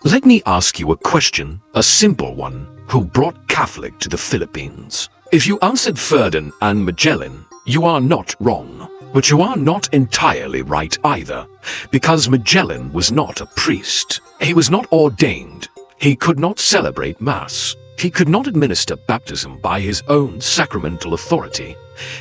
Let me ask you a question, a simple one. Who brought Catholic to the Philippines? If you answered Ferdinand and Magellan, you are not wrong. But you are not entirely right either, because Magellan was not a priest. He was not ordained. He could not celebrate Mass. He could not administer baptism by his own sacramental authority.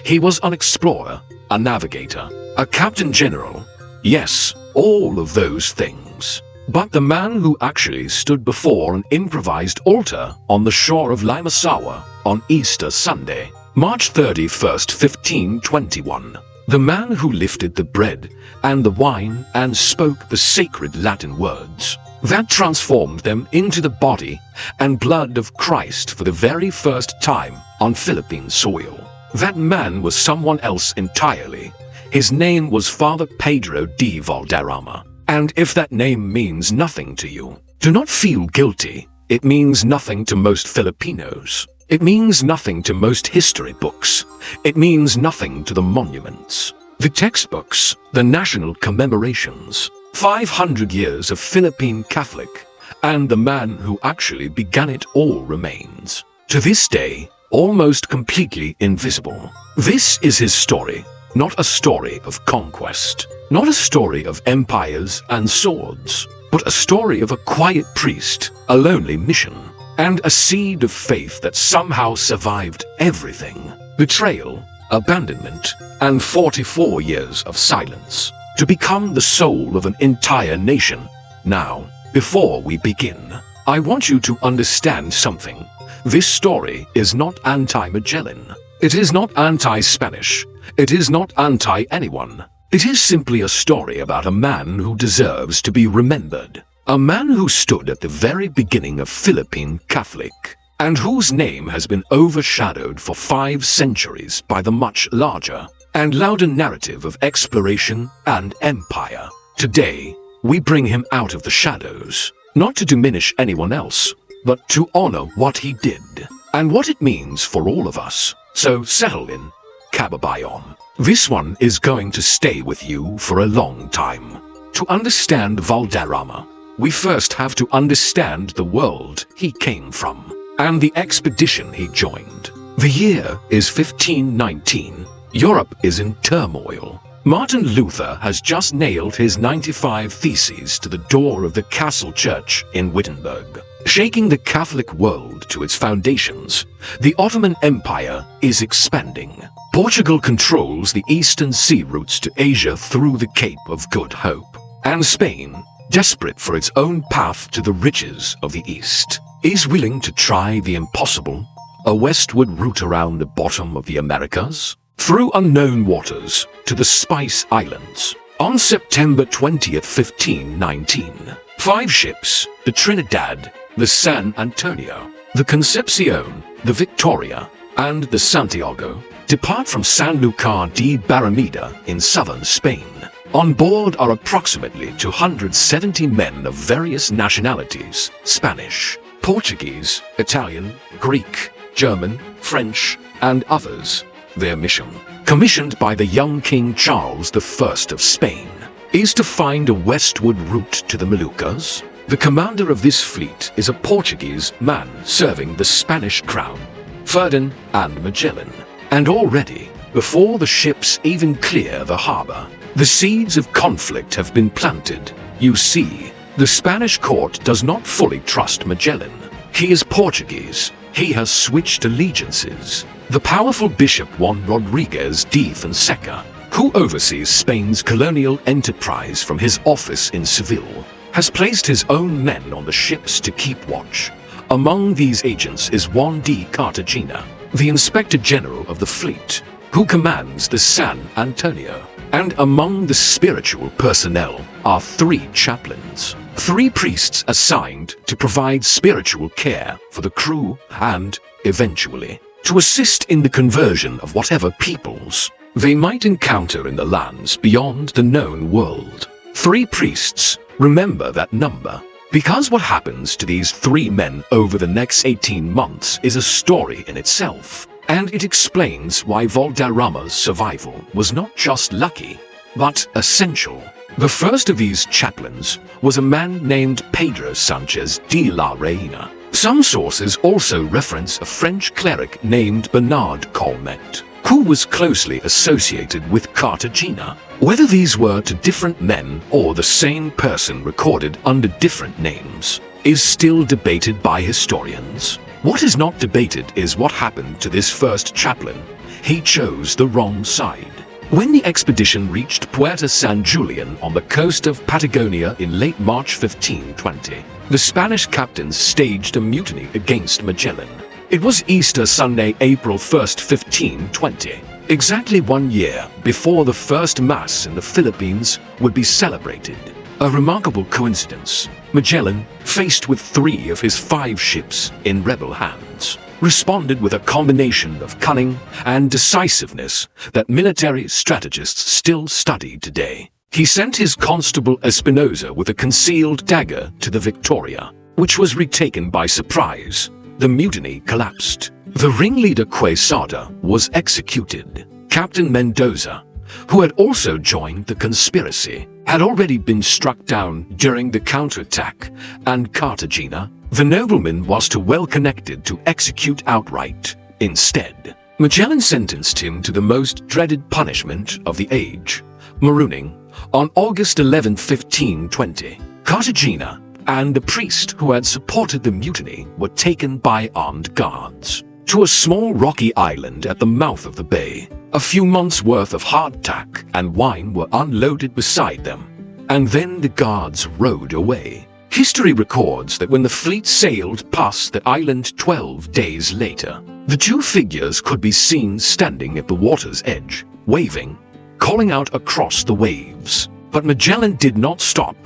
He was an explorer, a navigator, a captain general. Yes, all of those things. But the man who actually stood before an improvised altar on the shore of Limasawa on Easter Sunday, March 31st, 1521, the man who lifted the bread and the wine and spoke the sacred Latin words that transformed them into the body and blood of Christ for the very first time on Philippine soil. That man was someone else entirely. His name was Father Pedro de Valderrama. And if that name means nothing to you, do not feel guilty. It means nothing to most Filipinos. It means nothing to most history books. It means nothing to the monuments, the textbooks, the national commemorations, 500 years of Philippine Catholic, and the man who actually began it all remains, to this day, almost completely invisible. This is his story, not a story of conquest, not a story of empires and swords, but a story of a quiet priest, a lonely mission, and a seed of faith that somehow survived everything: betrayal, abandonment, and 44 years of silence, to become the soul of an entire nation. Now, before we begin, I want you to understand something. This story is not anti-Magellan. It is not anti-Spanish. It is not anti-anyone. It is simply a story about a man who deserves to be remembered. A man who stood at the very beginning of Philippine Catholic, and whose name has been overshadowed for 5 centuries by the much larger and louder narrative of exploration and empire. Today, we bring him out of the shadows, not to diminish anyone else, but to honor what he did, and what it means for all of us. So settle in, Kababayan. This one is going to stay with you for a long time. To understand Valderrama, we first have to understand the world he came from, and the expedition he joined. The year is 1519. Europe is in turmoil. Martin Luther has just nailed his 95 Theses to the door of the castle church in Wittenberg, shaking the Catholic world to its foundations. The Ottoman Empire is expanding. Portugal controls the eastern sea routes to Asia through the Cape of Good Hope. And Spain, desperate for its own path to the riches of the East, is willing to try the impossible, a westward route around the bottom of the Americas, through unknown waters to the Spice Islands. On September 20th, 1519, 5 ships, the Trinidad, the San Antonio, the Concepcion, the Victoria, and the Santiago, depart from Sanlúcar de Barrameda in southern Spain. On board are approximately 270 men of various nationalities: Spanish, Portuguese, Italian, Greek, German, French, and others. Their mission, commissioned by the young King Charles I of Spain, is to find a westward route to the Moluccas. The commander of this fleet is a Portuguese man serving the Spanish crown, Ferdinand and Magellan. And already, before the ships even clear the harbor, the seeds of conflict have been planted. You see, the Spanish court does not fully trust Magellan. He is Portuguese. He has switched allegiances. The powerful Bishop Juan Rodriguez de Fonseca, who oversees Spain's colonial enterprise from his office in Seville, has placed his own men on the ships to keep watch. Among these agents is Juan de Cartagena, the Inspector General of the fleet, who commands the San Antonio. And among the spiritual personnel are 3 chaplains, 3 priests assigned to provide spiritual care for the crew and, eventually, to assist in the conversion of whatever peoples they might encounter in the lands beyond the known world. 3 priests, remember that number, because what happens to these 3 men over the next 18 months is a story in itself. And it explains why Valderrama's survival was not just lucky, but essential. The first of these chaplains was a man named Pedro Sanchez de la Reina. Some sources also reference a French cleric named Bernard Colmet, who was closely associated with Cartagena. Whether these were two different men or the same person recorded under different names is still debated by historians. What is not debated is what happened to this first chaplain. He chose the wrong side. When the expedition reached Puerto San Julian on the coast of Patagonia in late March 1520, the Spanish captains staged a mutiny against Magellan. It was Easter Sunday, April 1st, 1520, exactly 1 year before the first Mass in the Philippines would be celebrated. A remarkable coincidence. Magellan, faced with 3 of his 5 ships in rebel hands, responded with a combination of cunning and decisiveness that military strategists still study today. He sent his constable Espinosa with a concealed dagger to the Victoria, which was retaken by surprise. The mutiny collapsed. The ringleader Quesada was executed. Captain Mendoza, who had also joined the conspiracy, had already been struck down during the counterattack, and Cartagena, the nobleman, was too well connected to execute outright. Instead, Magellan sentenced him to the most dreaded punishment of the age, marooning, on August 11, 1520. Cartagena and the priest who had supported the mutiny were taken by armed guards to a small rocky island at the mouth of the bay. A few months' worth of hardtack and wine were unloaded beside them, and then the guards rowed away. History records that when the fleet sailed past the island 12 days later, the 2 figures could be seen standing at the water's edge, waving, calling out across the waves. But Magellan did not stop.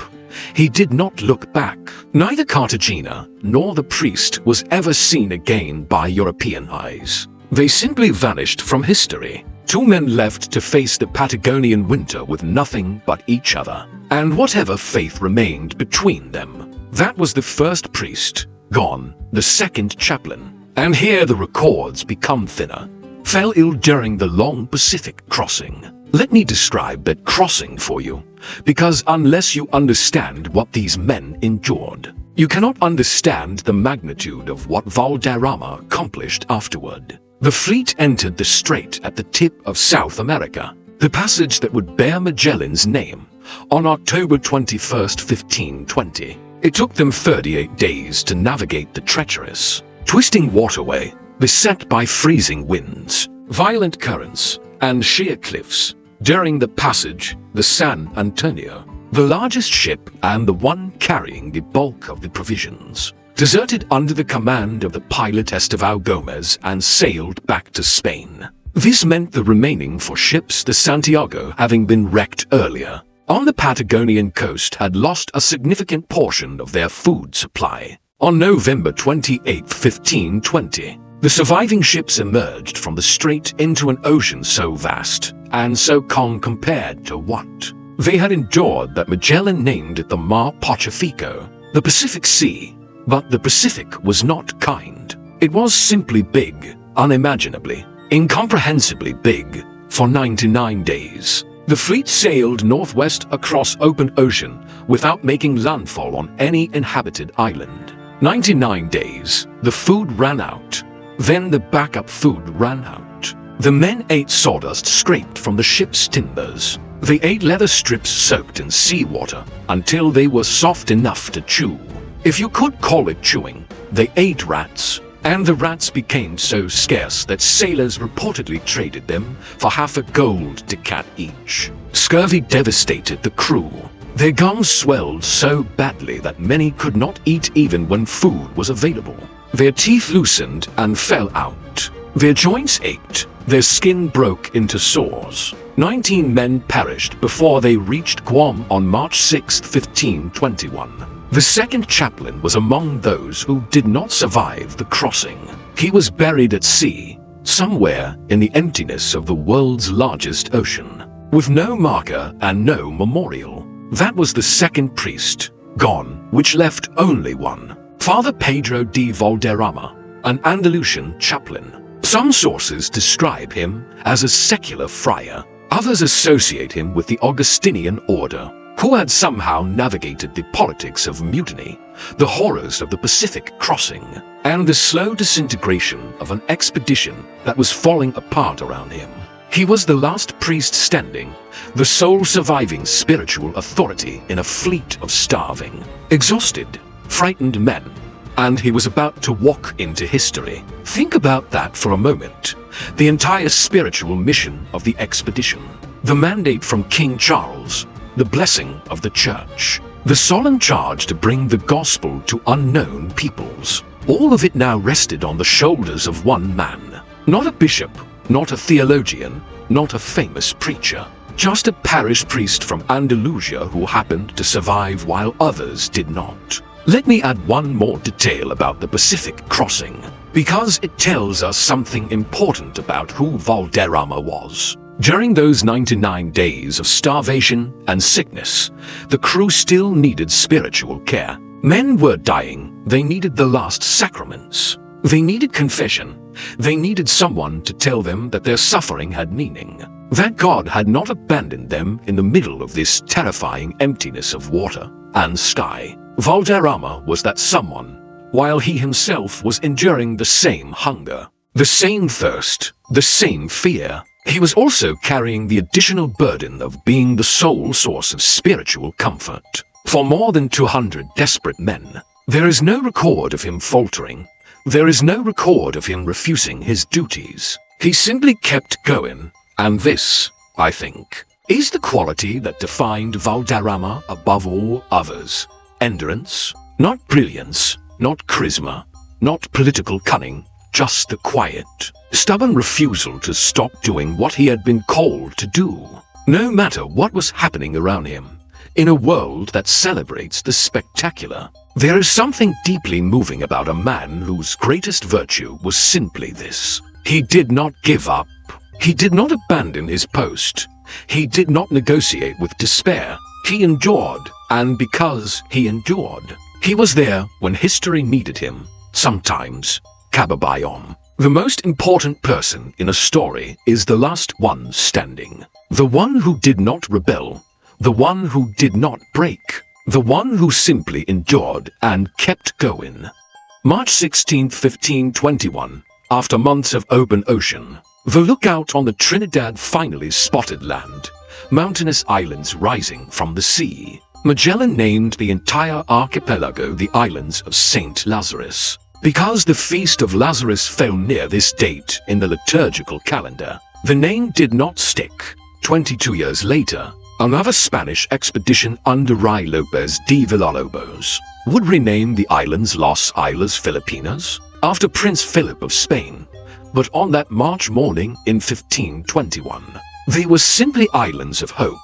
He did not look back. Neither Cartagena nor the priest was ever seen again by European eyes. They simply vanished from history. 2 men left to face the Patagonian winter with nothing but each other, and whatever faith remained between them. That was the first priest, gone, the second chaplain. And here the records become thinner. Fell ill during the long Pacific crossing. Let me describe that crossing for you, because unless you understand what these men endured, you cannot understand the magnitude of what Valderrama accomplished afterward. The fleet entered the strait at the tip of South America, the passage that would bear Magellan's name, on October 21st, 1520. It took them 38 days to navigate the treacherous, twisting waterway, beset by freezing winds, violent currents, and sheer cliffs. During the passage, the San Antonio, the largest ship and the one carrying the bulk of the provisions, deserted under the command of the pilot Estevao Gomez and sailed back to Spain. This meant the remaining 4 ships, the Santiago, having been wrecked earlier on the Patagonian coast, had lost a significant portion of their food supply. On November 28, 1520, the surviving ships emerged from the strait into an ocean so vast and so calm compared to what they had endured that Magellan named it the Mar Pacifico, the Pacific Sea. But the Pacific was not kind. It was simply big, unimaginably, incomprehensibly big. For 99 days, the fleet sailed northwest across open ocean without making landfall on any inhabited island. 99 days, the food ran out. Then the backup food ran out. The men ate sawdust scraped from the ship's timbers. They ate leather strips soaked in seawater until they were soft enough to chew. If you could call it chewing, they ate rats, and the rats became so scarce that sailors reportedly traded them for half a gold ducat each. Scurvy devastated the crew. Their gums swelled so badly that many could not eat even when food was available. Their teeth loosened and fell out. Their joints ached. Their skin broke into sores. 19 men perished before they reached Guam on March 6, 1521. The second chaplain was among those who did not survive the crossing. He was buried at sea, somewhere in the emptiness of the world's largest ocean, with no marker and no memorial. That was the second priest, gone, which left only one. Father Pedro de Valderrama, an Andalusian chaplain. Some sources describe him as a secular friar. Others associate him with the Augustinian order. who had somehow navigated the politics of mutiny, the horrors of the Pacific crossing, and the slow disintegration of an expedition that was falling apart around him. He was the last priest standing, the sole surviving spiritual authority in a fleet of starving, exhausted, frightened men, and he was about to walk into history. Think about that for a moment. The entire spiritual mission of the expedition, the mandate from King Charles, the blessing of the church, the solemn charge to bring the gospel to unknown peoples. All of it now rested on the shoulders of one man. Not a bishop, not a theologian, not a famous preacher. Just a parish priest from Andalusia who happened to survive while others did not. Let me add one more detail about the Pacific crossing, because it tells us something important about who Valderrama was. During those 99 days of starvation and sickness, the crew still needed spiritual care. Men were dying. They needed the last sacraments. They needed confession. They needed someone to tell them that their suffering had meaning, that God had not abandoned them in the middle of this terrifying emptiness of water and sky. Valderrama was that someone, while he himself was enduring the same hunger, the same thirst, the same fear. He was also carrying the additional burden of being the sole source of spiritual comfort for more than 200 desperate men. There is no record of him faltering. There is no record of him refusing his duties. He simply kept going, and this, I think, is the quality that defined Valderrama above all others. Endurance, not brilliance, not charisma, not political cunning, just the quiet, stubborn refusal to stop doing what he had been called to do, no matter what was happening around him. In a world that celebrates the spectacular, there is something deeply moving about a man whose greatest virtue was simply this. He did not give up. He did not abandon his post. He did not negotiate with despair. He endured, and because he endured, he was there when history needed him. Sometimes, Kababayon. The most important person in a story is the last one standing. The one who did not rebel. The one who did not break. The one who simply endured and kept going. March 16, 1521. After months of open ocean, the lookout on the Trinidad finally spotted land. Mountainous islands rising from the sea. Magellan named the entire archipelago the Islands of St. Lazarus, because the Feast of Lazarus fell near this date in the liturgical calendar. The name did not stick. 22 years later, another Spanish expedition under Ruy López de Villalobos would rename the islands Las Islas Filipinas after Prince Philip of Spain. But on that March morning in 1521, they were simply islands of hope.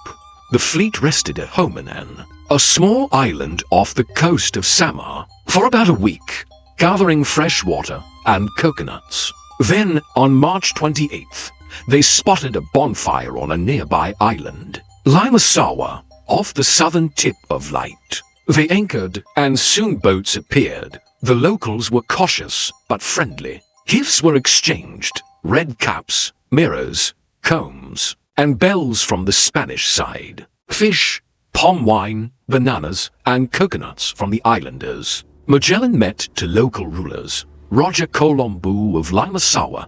The fleet rested at Homanan, a small island off the coast of Samar, for about a week, gathering fresh water and coconuts. Then, on March 28th, they spotted a bonfire on a nearby island, Limasawa, off the southern tip of Light. They anchored, and soon boats appeared. The locals were cautious but friendly. Gifts were exchanged: red caps, mirrors, combs, and bells from the Spanish side. Fish, palm wine, bananas, and coconuts from the islanders. Magellan met to local rulers, Rajah Humabon of Limasawa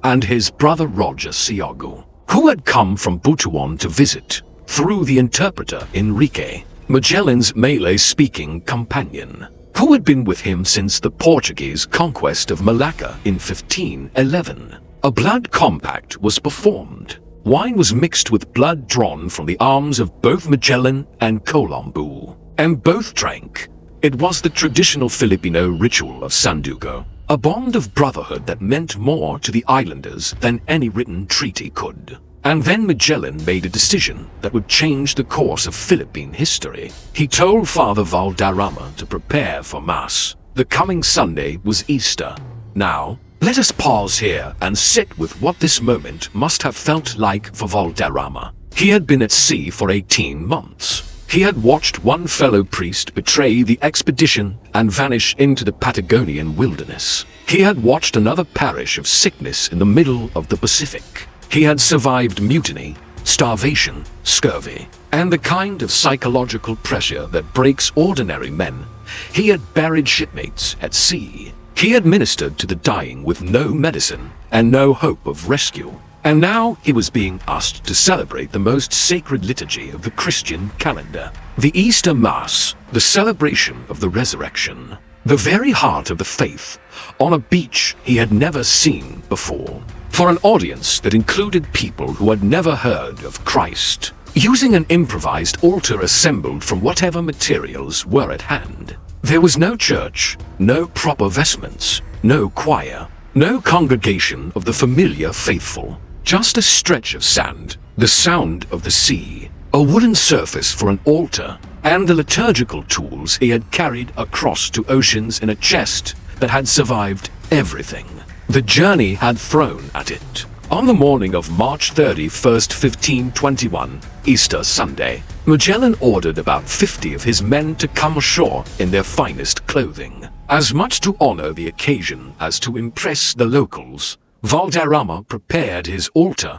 and his brother Rajah Siago, who had come from Butuan to visit, through the interpreter Enrique, Magellan's Malay-speaking companion, who had been with him since the Portuguese conquest of Malacca in 1511. A blood compact was performed. Wine was mixed with blood drawn from the arms of both Magellan and Humabon, and both drank. It was the traditional Filipino ritual of Sandugo, a bond of brotherhood that meant more to the islanders than any written treaty could. And then Magellan made a decision that would change the course of Philippine history. He told Father Valderrama to prepare for Mass. The coming Sunday was Easter. Now, let us pause here and sit with what this moment must have felt like for Valderrama. He had been at sea for 18 months. He had watched one fellow priest betray the expedition and vanish into the Patagonian wilderness. He had watched another perish of sickness in the middle of the Pacific. He had survived mutiny, starvation, scurvy, and the kind of psychological pressure that breaks ordinary men. He had buried shipmates at sea. He had ministered to the dying with no medicine and no hope of rescue. And now he was being asked to celebrate the most sacred liturgy of the Christian calendar, the Easter Mass, the celebration of the resurrection, the very heart of the faith, on a beach he had never seen before, for an audience that included people who had never heard of Christ, using an improvised altar assembled from whatever materials were at hand. There was no church, no proper vestments, no choir, no congregation of the familiar faithful. Just a stretch of sand, the sound of the sea, a wooden surface for an altar, and the liturgical tools he had carried across to oceans in a chest that had survived everything the journey had thrown at it. On the morning of March 31st, 1521, Easter Sunday, Magellan ordered about 50 of his men to come ashore in their finest clothing, as much to honor the occasion as to impress the locals. Valderrama prepared his altar,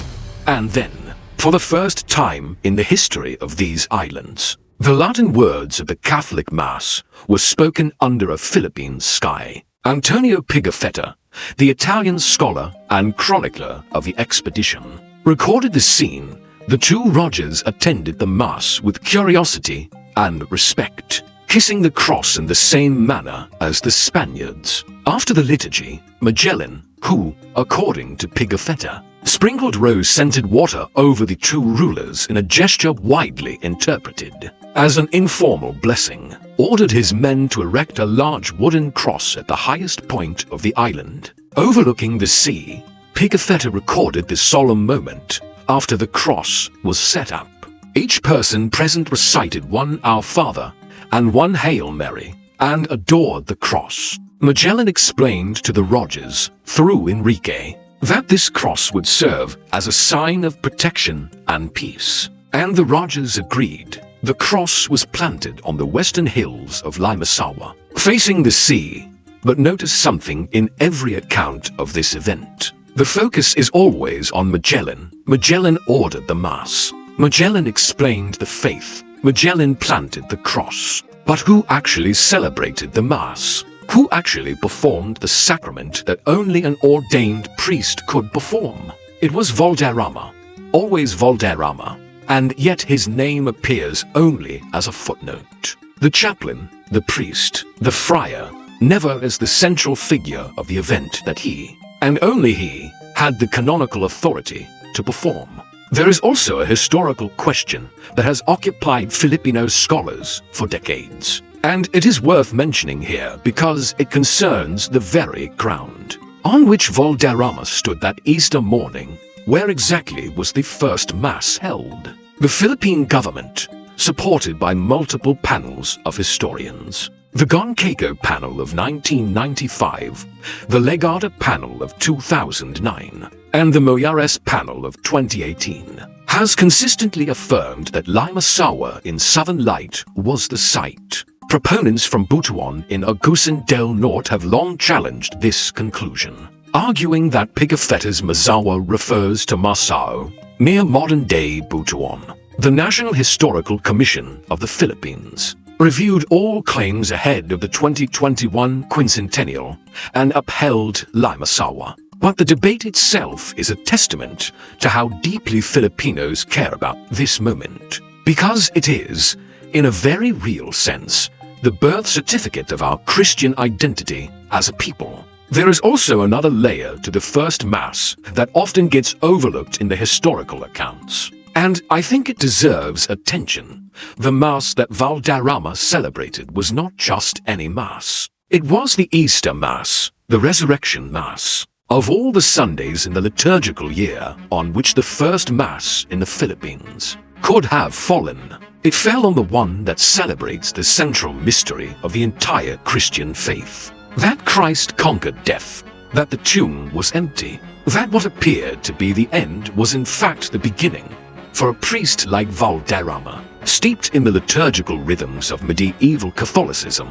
and then, for the first time in the history of these islands, the Latin words of the Catholic Mass were spoken under a Philippine sky. Antonio Pigafetta, the Italian scholar and chronicler of the expedition, recorded the scene. The two Rajahs attended the Mass with curiosity and respect, kissing the cross in the same manner as the Spaniards. After the liturgy, Magellan, who, according to Pigafetta, sprinkled rose-scented water over the two rulers in a gesture widely interpreted as an informal blessing, ordered his men to erect a large wooden cross at the highest point of the island, overlooking the sea. Pigafetta recorded this solemn moment. After the cross was set up, each person present recited one Our Father and one Hail Mary, and adored the cross. Magellan explained to the Rajahs, through Enrique, that this cross would serve as a sign of protection and peace. And the Rajahs agreed. The cross was planted on the western hills of Limasawa, facing the sea. But notice something in every account of this event. The focus is always on Magellan. Magellan ordered the Mass. Magellan explained the faith. Magellan planted the cross. But who actually celebrated the Mass? Who actually performed the sacrament that only an ordained priest could perform? It was Valderrama. Always Valderrama. And yet his name appears only as a footnote. The chaplain, the priest, the friar, never as the central figure of the event that he, and only he, had the canonical authority to perform. There is also a historical question that has occupied Filipino scholars for decades. And it is worth mentioning here because it concerns the very ground on which Valderrama stood that Easter morning. Where exactly was the first Mass held? The Philippine government, supported by multiple panels of historians, the Goncaco panel of 1995, the Legada panel of 2009, and the Moyares panel of 2018, has consistently affirmed that Limasawa in Southern Light was the site. Proponents from Butuan in Agusan del Norte have long challenged this conclusion, arguing that Pigafetta's Mazawa refers to Masao, near modern-day Butuan. The National Historical Commission of the Philippines reviewed all claims ahead of the 2021 quincentennial and upheld Limasawa. But the debate itself is a testament to how deeply Filipinos care about this moment, because it is, in a very real sense, the birth certificate of our Christian identity as a people. There is also another layer to the first Mass that often gets overlooked in the historical accounts, and I think it deserves attention. The Mass that Valderrama celebrated was not just any Mass. It was the Easter Mass, the Resurrection Mass. Of all the Sundays in the liturgical year on which the first Mass in the Philippines could have fallen, it fell on the one that celebrates the central mystery of the entire Christian faith. That Christ conquered death, that the tomb was empty, that what appeared to be the end was in fact the beginning. For a priest like Valderrama, steeped in the liturgical rhythms of medieval Catholicism,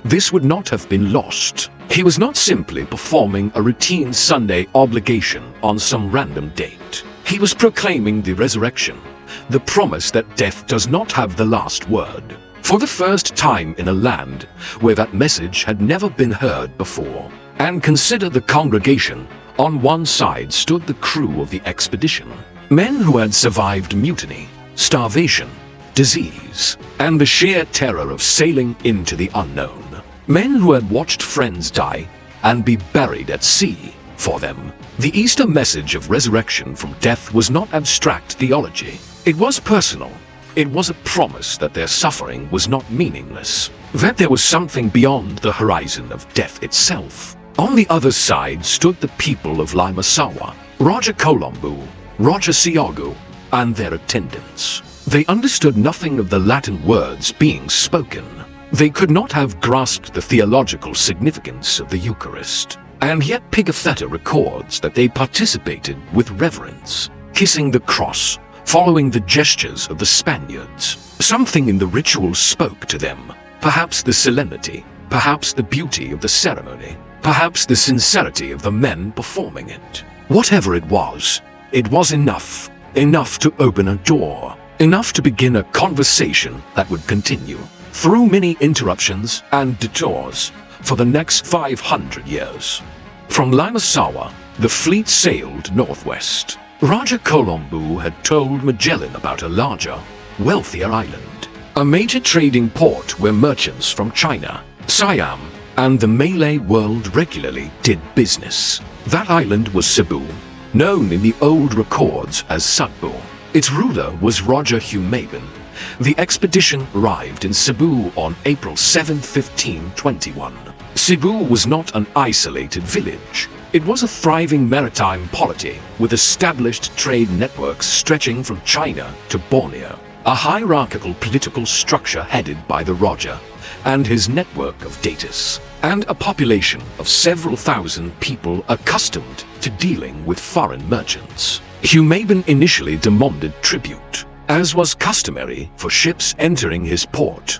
this would not have been lost. He was not simply performing a routine Sunday obligation on some random date. He was proclaiming the resurrection, the promise that death does not have the last word. For the first time in a land where that message had never been heard before. And consider the congregation. On one side stood the crew of the expedition, men who had survived mutiny, starvation, disease, and the sheer terror of sailing into the unknown. Men who had watched friends die and be buried at sea. For them, the Easter message of resurrection from death was not abstract theology. It was personal. It was a promise that their suffering was not meaningless, that there was something beyond the horizon of death itself. On the other side stood the people of Limasawa, Rajah Humabon, Rajah Siago, and their attendants. They understood nothing of the Latin words being spoken. They could not have grasped the theological significance of the Eucharist. And yet Pigafetta records that they participated with reverence, kissing the cross, following the gestures of the Spaniards. Something in the ritual spoke to them. Perhaps the solemnity, perhaps the beauty of the ceremony, perhaps the sincerity of the men performing it. Whatever it was enough. Enough to open a door. Enough to begin a conversation that would continue, through many interruptions and detours, for the next 500 years. From Limasawa, the fleet sailed northwest. Rajah Humabon had told Magellan about a larger, wealthier island, a major trading port where merchants from China, Siam, and the Malay world regularly did business. That island was Cebu, known in the old records as Cebu. Its ruler was Rajah Humabon. The expedition arrived in Cebu on April 7, 1521. Cebu was not an isolated village. It was a thriving maritime polity with established trade networks stretching from China to Borneo, a hierarchical political structure headed by the Rajah and his network of datus, and a population of several thousand people accustomed to dealing with foreign merchants. Humabon initially demanded tribute, as was customary for ships entering his port,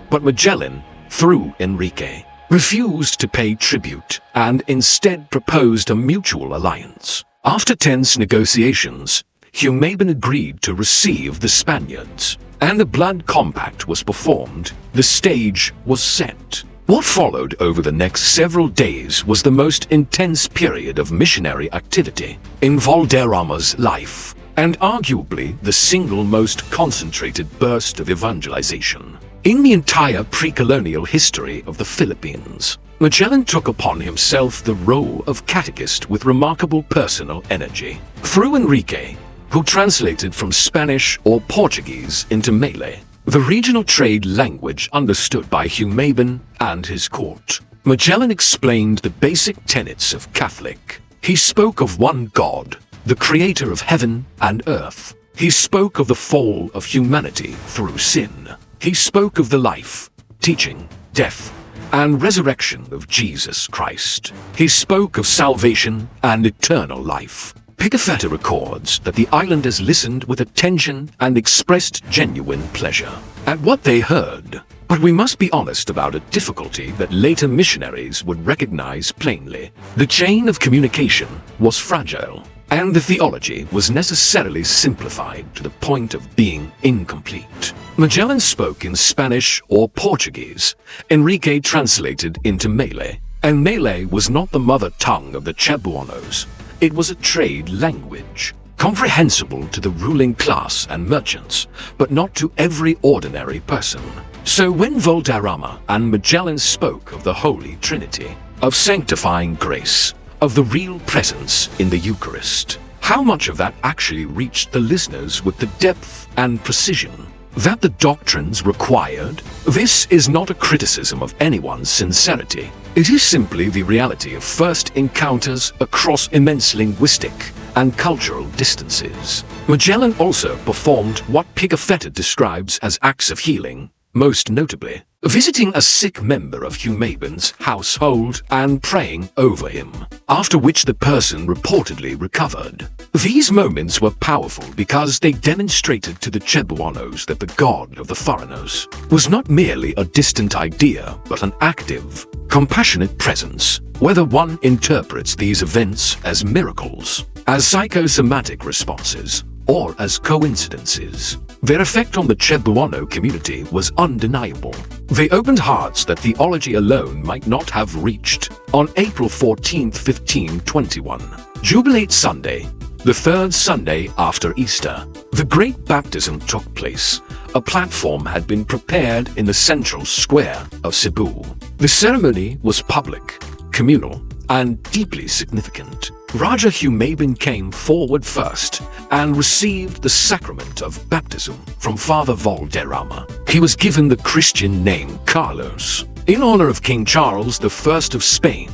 but Magellan, through Enrique, refused to pay tribute and instead proposed a mutual alliance. After tense negotiations, Humabon agreed to receive the Spaniards, and the blood compact was performed. The stage was set. What followed over the next several days was the most intense period of missionary activity in Valderrama's life, and arguably the single most concentrated burst of evangelization in the entire pre-colonial history of the Philippines. Magellan took upon himself the role of catechist with remarkable personal energy. Through Enrique, who translated from Spanish or Portuguese into Malay, the regional trade language understood by Humabon and his court, Magellan explained the basic tenets of Catholic. He spoke of one God, the creator of heaven and earth. He spoke of the fall of humanity through sin. He spoke of the life, teaching, death, and resurrection of Jesus Christ. He spoke of salvation and eternal life. Pigafetta records that the islanders listened with attention and expressed genuine pleasure at what they heard. But we must be honest about a difficulty that later missionaries would recognize plainly. The chain of communication was fragile, and the theology was necessarily simplified to the point of being incomplete. Magellan spoke in Spanish or Portuguese. Enrique translated into Malay, and Malay was not the mother tongue of the Cebuanos. It was a trade language, comprehensible to the ruling class and merchants, but not to every ordinary person. So when Valderrama and Magellan spoke of the Holy Trinity, of sanctifying grace, of the real presence in the Eucharist, how much of that actually reached the listeners with the depth and precision that the doctrines required? This is not a criticism of anyone's sincerity. It is simply the reality of first encounters across immense linguistic and cultural distances. Magellan also performed what Pigafetta describes as acts of healing, most notably visiting a sick member of Humabon's household and praying over him, after which the person reportedly recovered. These moments were powerful because they demonstrated to the Cebuanos that the God of the foreigners was not merely a distant idea, but an active, compassionate presence. Whether one interprets these events as miracles, as psychosomatic responses, or as coincidences. Their effect on the Cebuano community was undeniable. They opened hearts that theology alone might not have reached. On April 14, 1521, Jubilate Sunday, the third Sunday after Easter, the great baptism took place. A platform had been prepared in the central square of Cebu. The ceremony was public, communal, and deeply significant. Rajah Humabon came forward first and received the sacrament of baptism from Father Valderrama. He was given the Christian name Carlos in honor of King Charles I of Spain.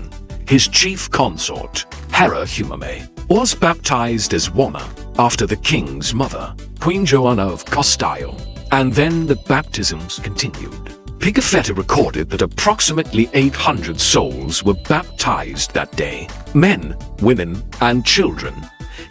His chief consort, Rajah Humabon, was baptized as Juana after the king's mother, Queen Juana of Castile, and then the baptisms continued. Pigafetta recorded that approximately 800 souls were baptized that day, men, women, and children.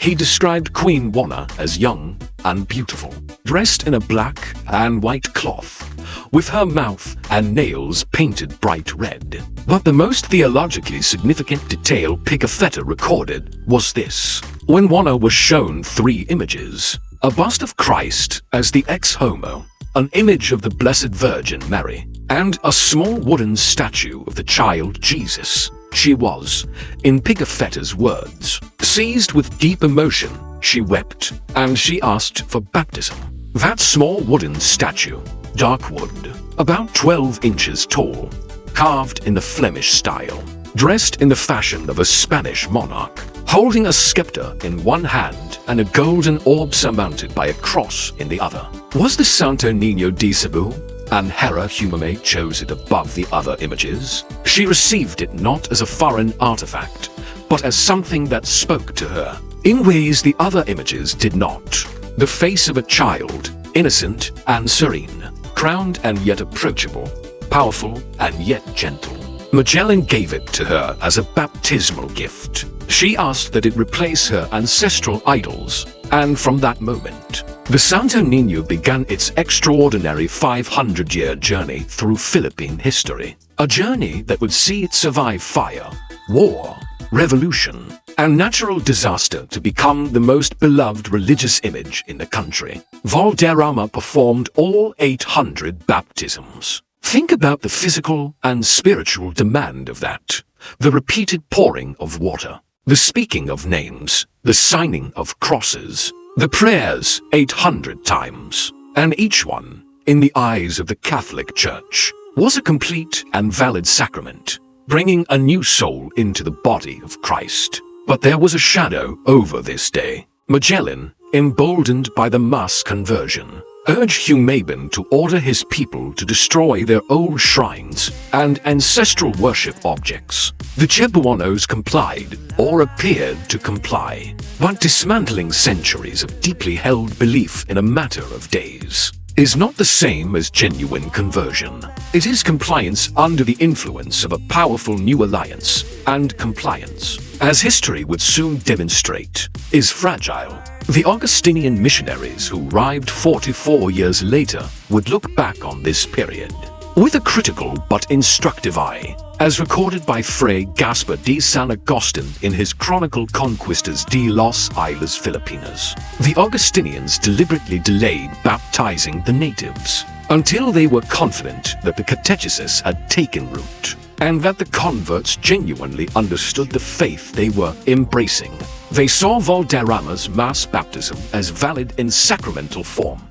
He described Queen Juana as young and beautiful, dressed in a black and white cloth, with her mouth and nails painted bright red. But the most theologically significant detail Pigafetta recorded was this. When Juana was shown 3 images, a bust of Christ as the ex-homo, an image of the Blessed Virgin Mary, and a small wooden statue of the child Jesus, she was, in Pigafetta's words, seized with deep emotion. She wept, and she asked for baptism. That small wooden statue, dark wood, about 12 inches tall, carved in the Flemish style, dressed in the fashion of a Spanish monarch, holding a scepter in one hand and a golden orb surmounted by a cross in the other, was the Santo Niño de Cebu, and Rajah Humabon chose it above the other images. She received it not as a foreign artifact, but as something that spoke to her, in ways the other images did not. The face of a child, innocent and serene, crowned and yet approachable, powerful and yet gentle. Magellan gave it to her as a baptismal gift. She asked that it replace her ancestral idols, and from that moment, the Santo Niño began its extraordinary 500-year journey through Philippine history. A journey that would see it survive fire, war, revolution, and natural disaster to become the most beloved religious image in the country. Valderrama performed all 800 baptisms. Think about the physical and spiritual demand of that. The repeated pouring of water, the speaking of names, the signing of crosses, the prayers 800 times, and each one, in the eyes of the Catholic Church, was a complete and valid sacrament, bringing a new soul into the body of Christ. But there was a shadow over this day. Magellan, emboldened by the mass conversion, urged Humabon to order his people to destroy their old shrines and ancestral worship objects. The Cebuanos complied, or appeared to comply, but dismantling centuries of deeply held belief in a matter of days is not the same as genuine conversion. It is compliance under the influence of a powerful new alliance, and compliance, as history would soon demonstrate, is fragile. The Augustinian missionaries who arrived 44 years later would look back on this period with a critical but instructive eye, as recorded by Fray Gaspar de San Agustin in his chronicle Conquistas de las Islas Filipinas. The Augustinians deliberately delayed baptizing the natives until they were confident that the catechesis had taken root and that the converts genuinely understood the faith they were embracing. They saw Valderrama's mass baptism as valid in sacramental form,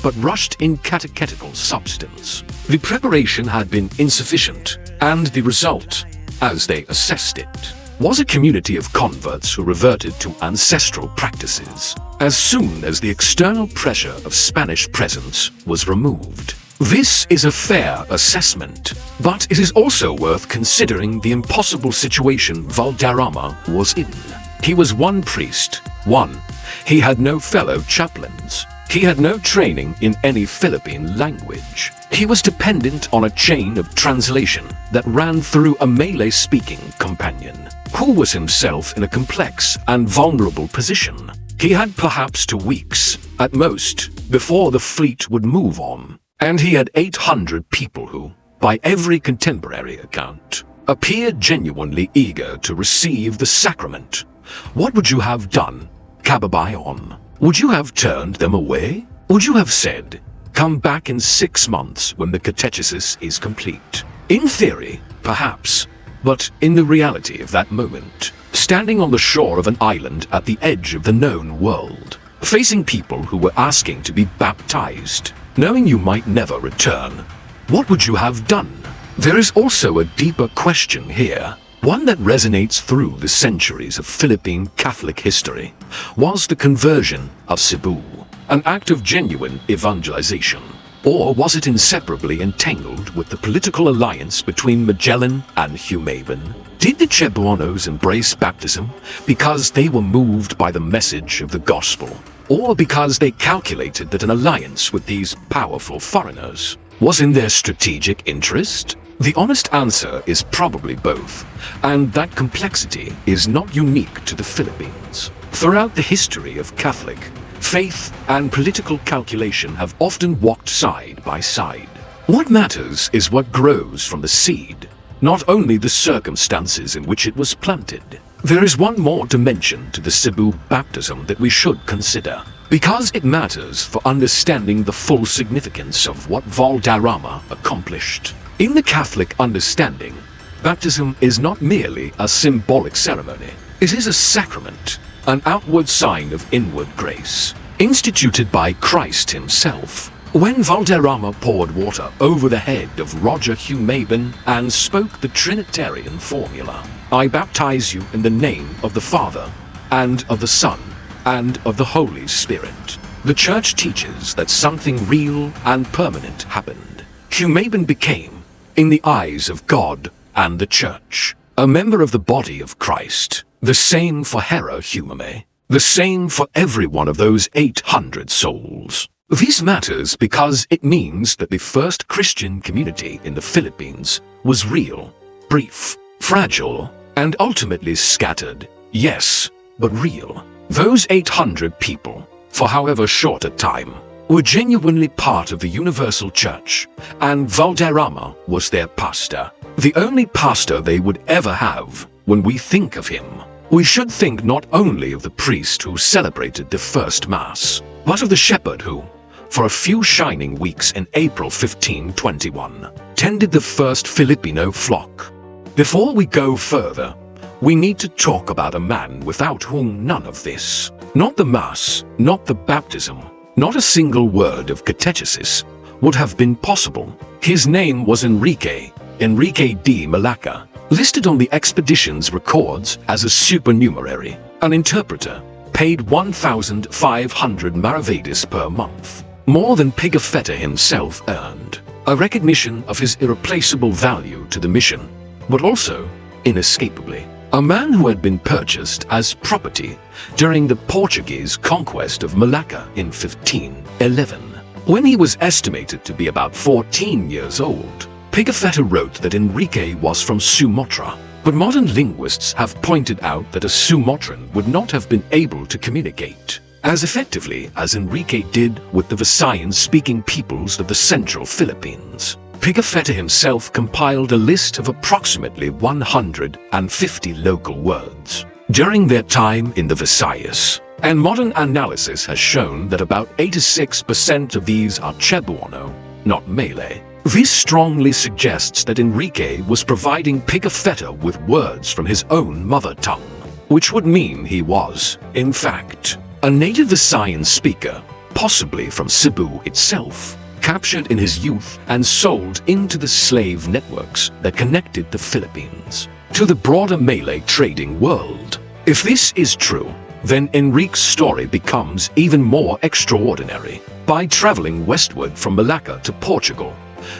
but rushed in catechetical substance. The preparation had been insufficient, and the result, as they assessed it, was a community of converts who reverted to ancestral practices as soon as the external pressure of Spanish presence was removed. This is a fair assessment, but it is also worth considering the impossible situation Valderrama was in. He was one priest. He had no fellow chaplains. He had no training in any Philippine language. He was dependent on a chain of translation that ran through a Malay-speaking companion, who was himself in a complex and vulnerable position. He had perhaps 2 weeks, at most, before the fleet would move on. And he had 800 people who, by every contemporary account, appeared genuinely eager to receive the sacrament. What would you have done, Kababayon? Would you have turned them away? Would you have said, "Come back in 6 months when the catechesis is complete"? In theory, perhaps, but in the reality of that moment, standing on the shore of an island at the edge of the known world, facing people who were asking to be baptized, knowing you might never return, what would you have done? There is also a deeper question here, one that resonates through the centuries of Philippine Catholic history. Was the conversion of Cebu an act of genuine evangelization, or was it inseparably entangled with the political alliance between Magellan and Humabon? Did the Cebuanos embrace baptism because they were moved by the message of the gospel, or because they calculated that an alliance with these powerful foreigners was in their strategic interest? The honest answer is probably both, and that complexity is not unique to the Philippines. Throughout the history of Catholic, faith and political calculation have often walked side by side. What matters is what grows from the seed, not only the circumstances in which it was planted. There is one more dimension to the Cebu baptism that we should consider, because it matters for understanding the full significance of what Valderrama accomplished. In the Catholic understanding, baptism is not merely a symbolic ceremony. It is a sacrament, an outward sign of inward grace, instituted by Christ himself. When Valderrama poured water over the head of Rajah Humabon and spoke the Trinitarian formula, "I baptize you in the name of the Father, and of the Son, and of the Holy Spirit," the Church teaches that something real and permanent happened. Humabon became, in the eyes of God and the Church, a member of the body of Christ. The same for Rajah Humabon, the same for every one of those 800 souls. This matters because it means that the first Christian community in the Philippines was real, brief, fragile, and ultimately scattered. Yes, but real. Those 800 people, for however short a time, were genuinely part of the Universal Church, and Valderrama was their pastor. The only pastor they would ever have. When we think of him, we should think not only of the priest who celebrated the first Mass, but of the shepherd who, for a few shining weeks in April 1521, tended the first Filipino flock. Before we go further, we need to talk about a man without whom none of this, not the Mass, not the baptism, not a single word of catechesis, would have been possible. His name was Enrique de Malacca, listed on the expedition's records as a supernumerary, an interpreter, paid 1,500 maravedis per month, more than Pigafetta himself earned, a recognition of his irreplaceable value to the mission, but also, inescapably, a man who had been purchased as property during the Portuguese conquest of Malacca in 1511. When he was estimated to be about 14 years old, Pigafetta wrote that Enrique was from Sumatra, but modern linguists have pointed out that a Sumatran would not have been able to communicate as effectively as Enrique did with the Visayan-speaking peoples of the central Philippines. Pigafetta himself compiled a list of approximately 150 local words during their time in the Visayas, and modern analysis has shown that about 86% of these are Cebuano, not Malay. This strongly suggests that Enrique was providing Pigafetta with words from his own mother tongue, which would mean he was, in fact, a native Visayan speaker, possibly from Cebu itself, captured in his youth and sold into the slave networks that connected the Philippines to the broader Malay trading world. If this is true, then Enrique's story becomes even more extraordinary. By traveling westward from Malacca to Portugal,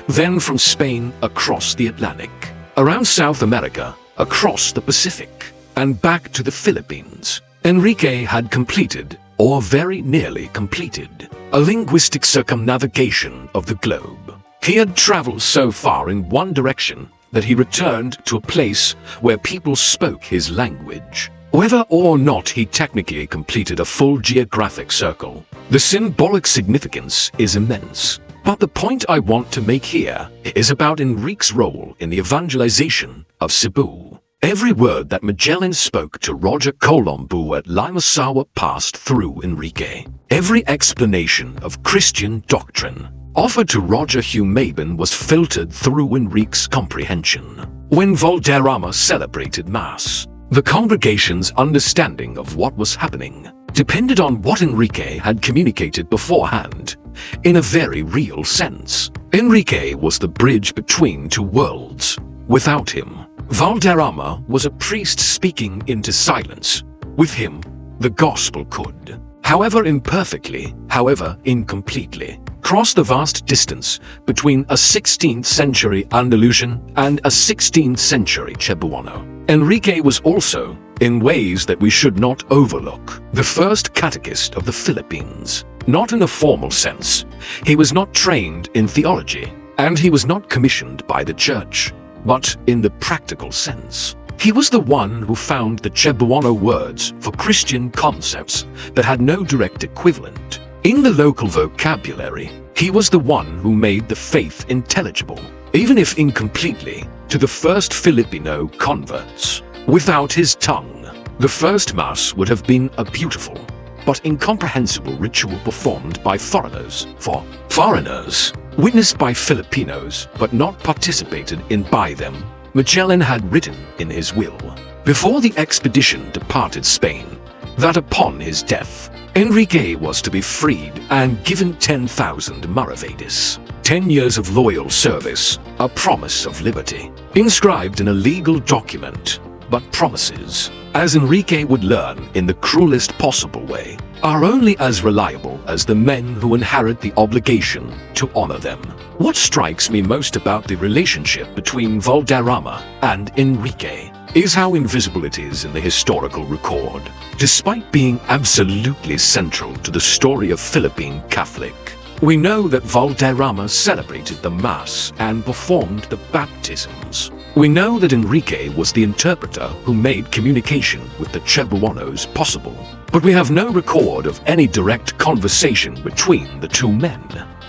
then from Spain across the Atlantic, around South America, across the Pacific, and back to the Philippines, Enrique had completed, or very nearly completed, a linguistic circumnavigation of the globe. He had traveled so far in one direction that he returned to a place where people spoke his language. Whether or not he technically completed a full geographic circle, the symbolic significance is immense. But the point I want to make here is about Enrique's role in the evangelization of Cebu. Every word that Magellan spoke to Rajah Humabon at Limasawa passed through Enrique. Every explanation of Christian doctrine offered to Rajah Humabon was filtered through Enrique's comprehension. When Valderrama celebrated Mass, the congregation's understanding of what was happening depended on what Enrique had communicated beforehand. In a very real sense, Enrique was the bridge between two worlds. Without him, Valderrama was a priest speaking into silence. With him, the gospel could, however imperfectly, however incompletely, cross the vast distance between a 16th century Andalusian and a 16th century Cebuano. Enrique was also, in ways that we should not overlook, the first catechist of the Philippines. Not in a formal sense. He was not trained in theology, and he was not commissioned by the church. But in the practical sense, he was the one who found the Cebuano words for Christian concepts that had no direct equivalent. In the local vocabulary, he was the one who made the faith intelligible, even if incompletely, to the first Filipino converts. Without his tongue, the first Mass would have been a beautiful but incomprehensible ritual performed by foreigners, for foreigners, witnessed by Filipinos but not participated in by them. Magellan had written in his will, before the expedition departed Spain, that upon his death, Enrique was to be freed and given 10,000 maravedis, 10 years of loyal service, a promise of liberty, inscribed in a legal document. But promises, as Enrique would learn in the cruelest possible way, are only as reliable as the men who inherit the obligation to honor them. What strikes me most about the relationship between Valderrama and Enrique is how invisible it is in the historical record, despite being absolutely central to the story of Philippine Catholic. We know that Valderrama celebrated the Mass and performed the baptisms. We know that Enrique was the interpreter who made communication with the Cebuanos possible, but we have no record of any direct conversation between the two men.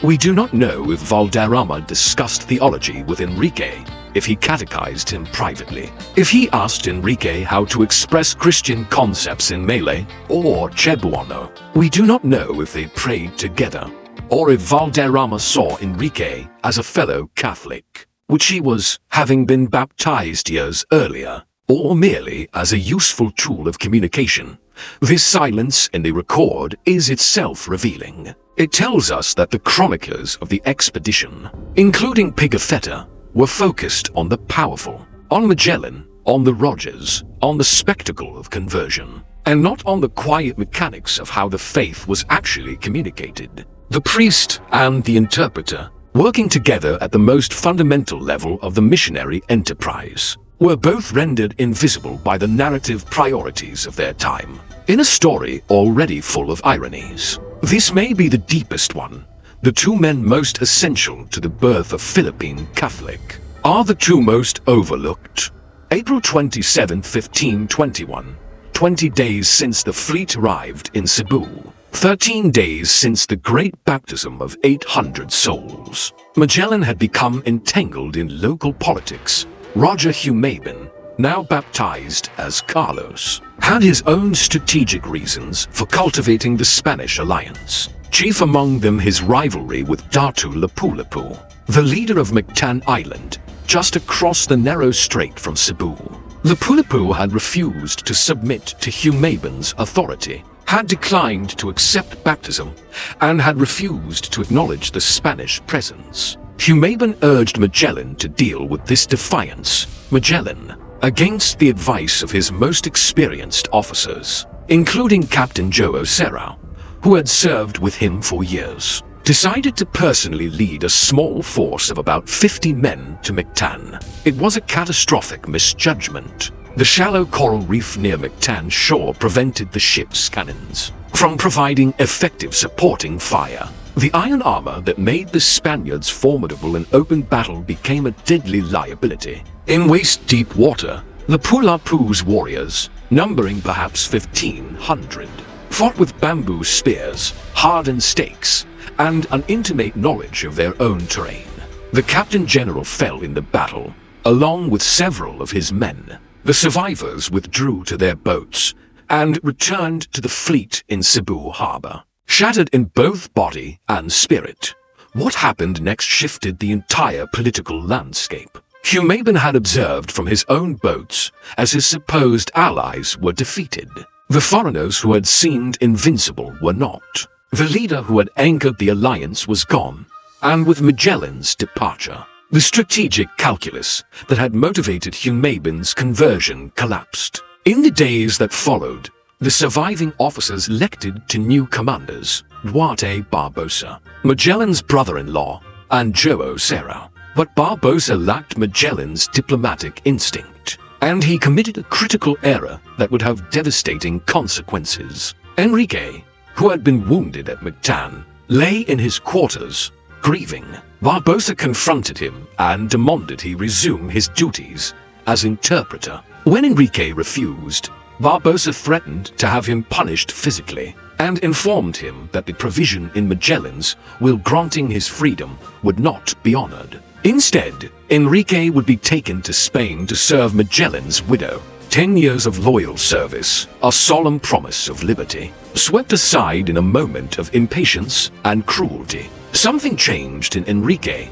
We do not know if Valderrama discussed theology with Enrique, if he catechized him privately, if he asked Enrique how to express Christian concepts in Malay or Cebuano. We do not know if they prayed together, or if Valderrama saw Enrique as a fellow Catholic, which he was, having been baptized years earlier, or merely as a useful tool of communication. This silence in the record is itself revealing. It tells us that the chroniclers of the expedition, including Pigafetta, were focused on the powerful, on Magellan, on the Rajahs, on the spectacle of conversion, and not on the quiet mechanics of how the faith was actually communicated. The priest and the interpreter, working together at the most fundamental level of the missionary enterprise, were both rendered invisible by the narrative priorities of their time. In a story already full of ironies, this may be the deepest one. The two men most essential to the birth of Philippine Catholic are the two most overlooked. April 27, 1521, 20 days since the fleet arrived in Cebu. 13 days since the great baptism of 800 souls, Magellan had become entangled in local politics. Rajah Humabon, now baptized as Carlos, had his own strategic reasons for cultivating the Spanish alliance, chief among them his rivalry with Datu Lapu-Lapu, the leader of Mactan Island, just across the narrow strait from Cebu. Lapu-Lapu had refused to submit to Humabon's authority, had declined to accept baptism, and had refused to acknowledge the Spanish presence. Humabon urged Magellan to deal with this defiance. Magellan, against the advice of his most experienced officers, including Captain Joe Serra, who had served with him for years, decided to personally lead a small force of about 50 men to Mactan. It was a catastrophic misjudgment. The shallow coral reef near Mactan shore prevented the ship's cannons from providing effective supporting fire. The iron armor that made the Spaniards formidable in open battle became a deadly liability. In waist-deep water, Lapu-Lapu's warriors, numbering perhaps 1,500, fought with bamboo spears, hardened stakes, and an intimate knowledge of their own terrain. The captain general fell in the battle, along with several of his men. The survivors withdrew to their boats and returned to the fleet in Cebu harbor, shattered in both body and spirit. What happened next shifted the entire political landscape. Humabon had observed from his own boats as his supposed allies were defeated. The foreigners who had seemed invincible were not. The leader who had anchored the alliance was gone, and with Magellan's departure, the strategic calculus that had motivated Humabon's conversion collapsed. In the days that followed, the surviving officers elected to new commanders, Duarte Barbosa, Magellan's brother-in-law, and João Serra. But Barbosa lacked Magellan's diplomatic instinct, and he committed a critical error that would have devastating consequences. Enrique, who had been wounded at Mactan, lay in his quarters, grieving. Barbosa confronted him and demanded he resume his duties as interpreter. When Enrique refused, Barbosa threatened to have him punished physically and informed him that the provision in Magellan's will granting his freedom would not be honored. Instead, Enrique would be taken to Spain to serve Magellan's widow. 10 years of loyal service, a solemn promise of liberty, swept aside in a moment of impatience and cruelty. Something changed in Enrique.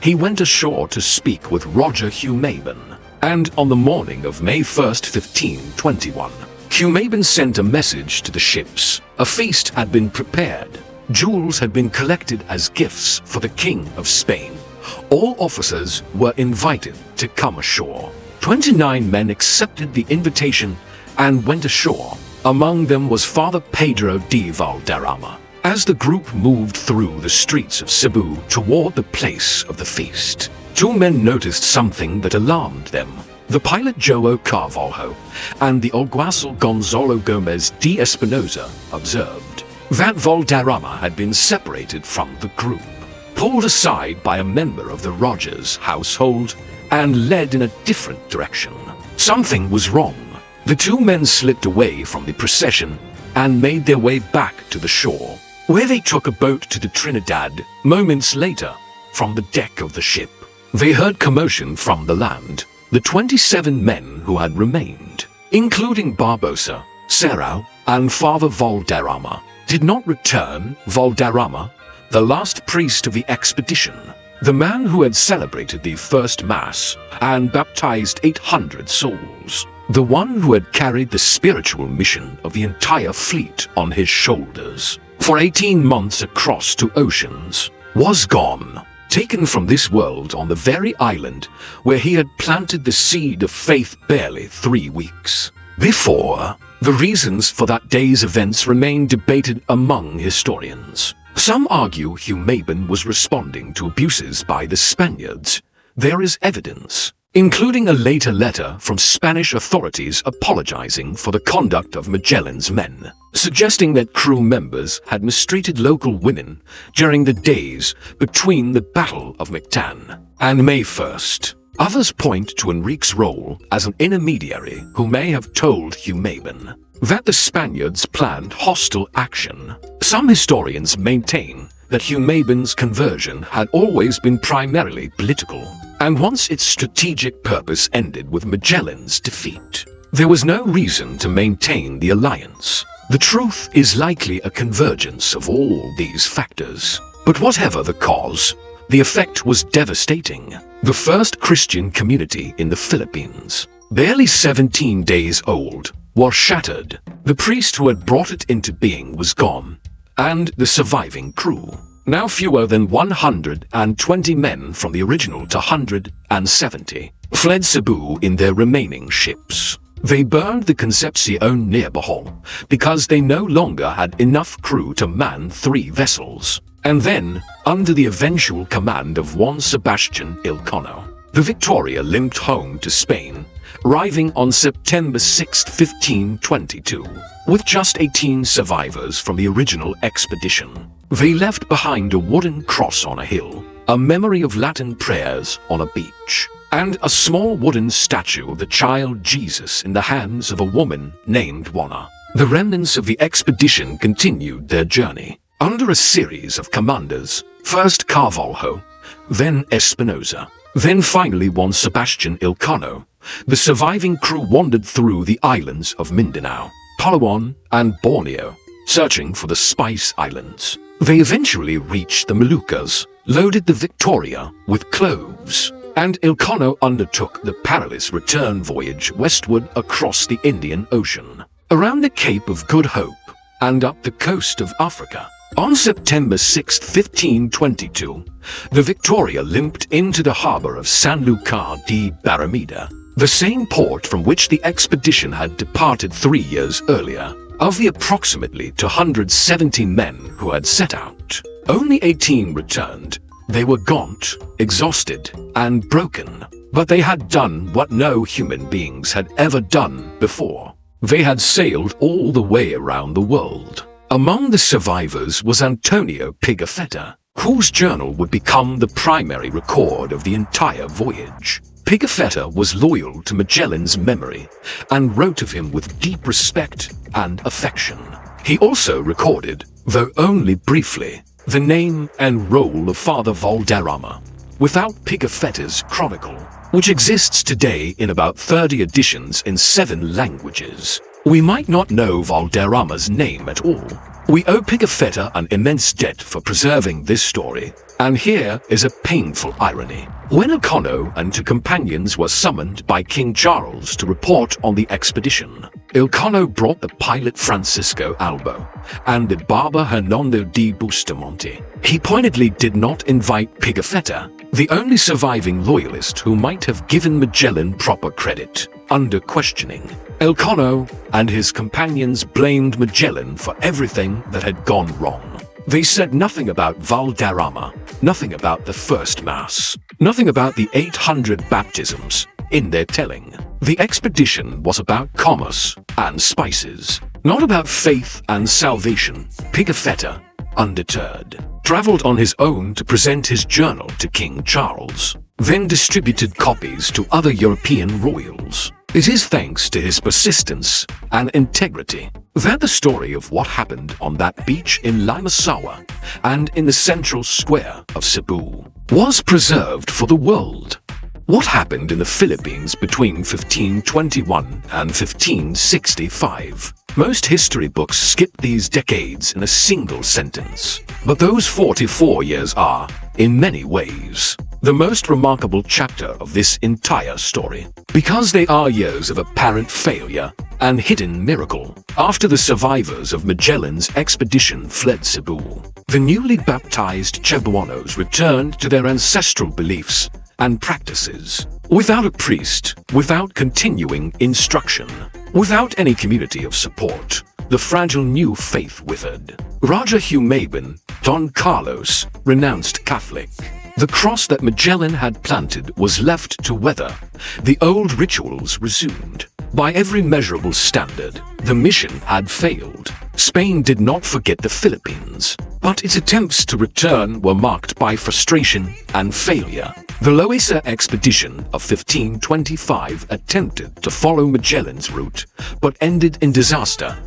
He went ashore to speak with Rajah Humabon, and on the morning of May 1st, 1521, Humabon sent a message to the ships. A feast had been prepared. Jewels had been collected as gifts for the King of Spain. All officers were invited to come ashore. 29 men accepted the invitation and went ashore. Among them was Father Pedro de Valderrama. As the group moved through the streets of Cebu toward the place of the feast, two men noticed something that alarmed them. The pilot João Carvalho and the alguacil Gonzalo Gomez de Espinosa observed that Valderrama had been separated from the group, pulled aside by a member of the Rajah's household, and led in a different direction. Something was wrong. The two men slipped away from the procession and made their way back to the shore, where they took a boat to the Trinidad. Moments later, from the deck of the ship, they heard commotion from the land. The 27 men who had remained, including Barbosa, Serra, and Father Valderrama, did not return. Valderrama, the last priest of the expedition, the man who had celebrated the first Mass and baptized 800 souls, the one who had carried the spiritual mission of the entire fleet on his shoulders for 18 months across 2 oceans, was gone, taken from this world on the very island where he had planted the seed of faith barely 3 weeks before. The reasons for that day's events remain debated among historians. Some argue Humabon was responding to abuses by the Spaniards. There is evidence, including a later letter from Spanish authorities apologizing for the conduct of Magellan's men, suggesting that crew members had mistreated local women during the days between the Battle of Mactan and May 1st. Others point to Enrique's role as an intermediary who may have told Humabon that the Spaniards planned hostile action. Some historians maintain that Humabon's conversion had always been primarily political, and once its strategic purpose ended with Magellan's defeat, there was no reason to maintain the alliance. The truth is likely a convergence of all these factors. But whatever the cause, the effect was devastating. The first Christian community in the Philippines, barely 17 days old, was shattered. The priest who had brought it into being was gone, and the surviving crew, now fewer than 120 men from the original 170, fled Cebu in their remaining ships. They burned the Concepcion near Bohol because they no longer had enough crew to man 3 vessels. And then, under the eventual command of Juan Sebastian Elcano, the Victoria limped home to Spain, arriving on September 6, 1522, with just 18 survivors from the original expedition. They left behind a wooden cross on a hill, a memory of Latin prayers on a beach, and a small wooden statue of the child Jesus in the hands of a woman named Juana. The remnants of the expedition continued their journey under a series of commanders, first Carvalho, then Espinosa, then finally Juan Sebastian Elcano, the surviving crew wandered through the islands of Mindanao, Palawan, and Borneo, searching for the Spice Islands. They eventually reached the Moluccas, loaded the Victoria with cloves, and Elcano undertook the perilous return voyage westward across the Indian Ocean, around the Cape of Good Hope, and up the coast of Africa. On September 6, 1522, the Victoria limped into the harbor of San Lucar de Barrameda, the same port from which the expedition had departed 3 years earlier. Of the approximately 270 men who had set out, only 18 returned. They were gaunt, exhausted, and broken, but they had done what no human beings had ever done before. They had sailed all the way around the world. Among the survivors was Antonio Pigafetta, whose journal would become the primary record of the entire voyage. Pigafetta was loyal to Magellan's memory and wrote of him with deep respect and affection. He also recorded, though only briefly, the name and role of Father Valderrama. Without Pigafetta's chronicle, which exists today in about 30 editions in 7 languages, we might not know Valderrama's name at all. We owe Pigafetta an immense debt for preserving this story, and here is a painful irony. When Elcano and 2 companions were summoned by King Charles to report on the expedition, Elcano brought the pilot Francisco Albo and the barber Hernando de Bustamante. He pointedly did not invite Pigafetta, the only surviving loyalist who might have given Magellan proper credit. Under questioning, Elcano and his companions blamed Magellan for everything that had gone wrong. They said nothing about Valderrama, nothing about the first mass, nothing about the 800 baptisms. In their telling, the expedition was about commerce and spices, not about faith and salvation. Pigafetta, undeterred, traveled on his own to present his journal to King Charles, then distributed copies to other European royals. It is thanks to his persistence and integrity that the story of what happened on that beach in Limasawa and in the central square of Cebu was preserved for the world. What happened in the Philippines between 1521 and 1565? Most history books skip these decades in a single sentence, but those 44 years are, in many ways, the most remarkable chapter of this entire story, because they are years of apparent failure and hidden miracle. After the survivors of Magellan's expedition fled Cebu, the newly baptized Cebuanos returned to their ancestral beliefs and practices. Without a priest, without continuing instruction, without any community of support, the fragile new faith withered. Rajah Humabon, Don Carlos, renounced Catholic. The cross that Magellan had planted was left to weather. The old rituals resumed. By every measurable standard, the mission had failed. Spain did not forget the Philippines, but its attempts to return were marked by frustration and failure. The Loaiza expedition of 1525 attempted to follow Magellan's route, but ended in disaster.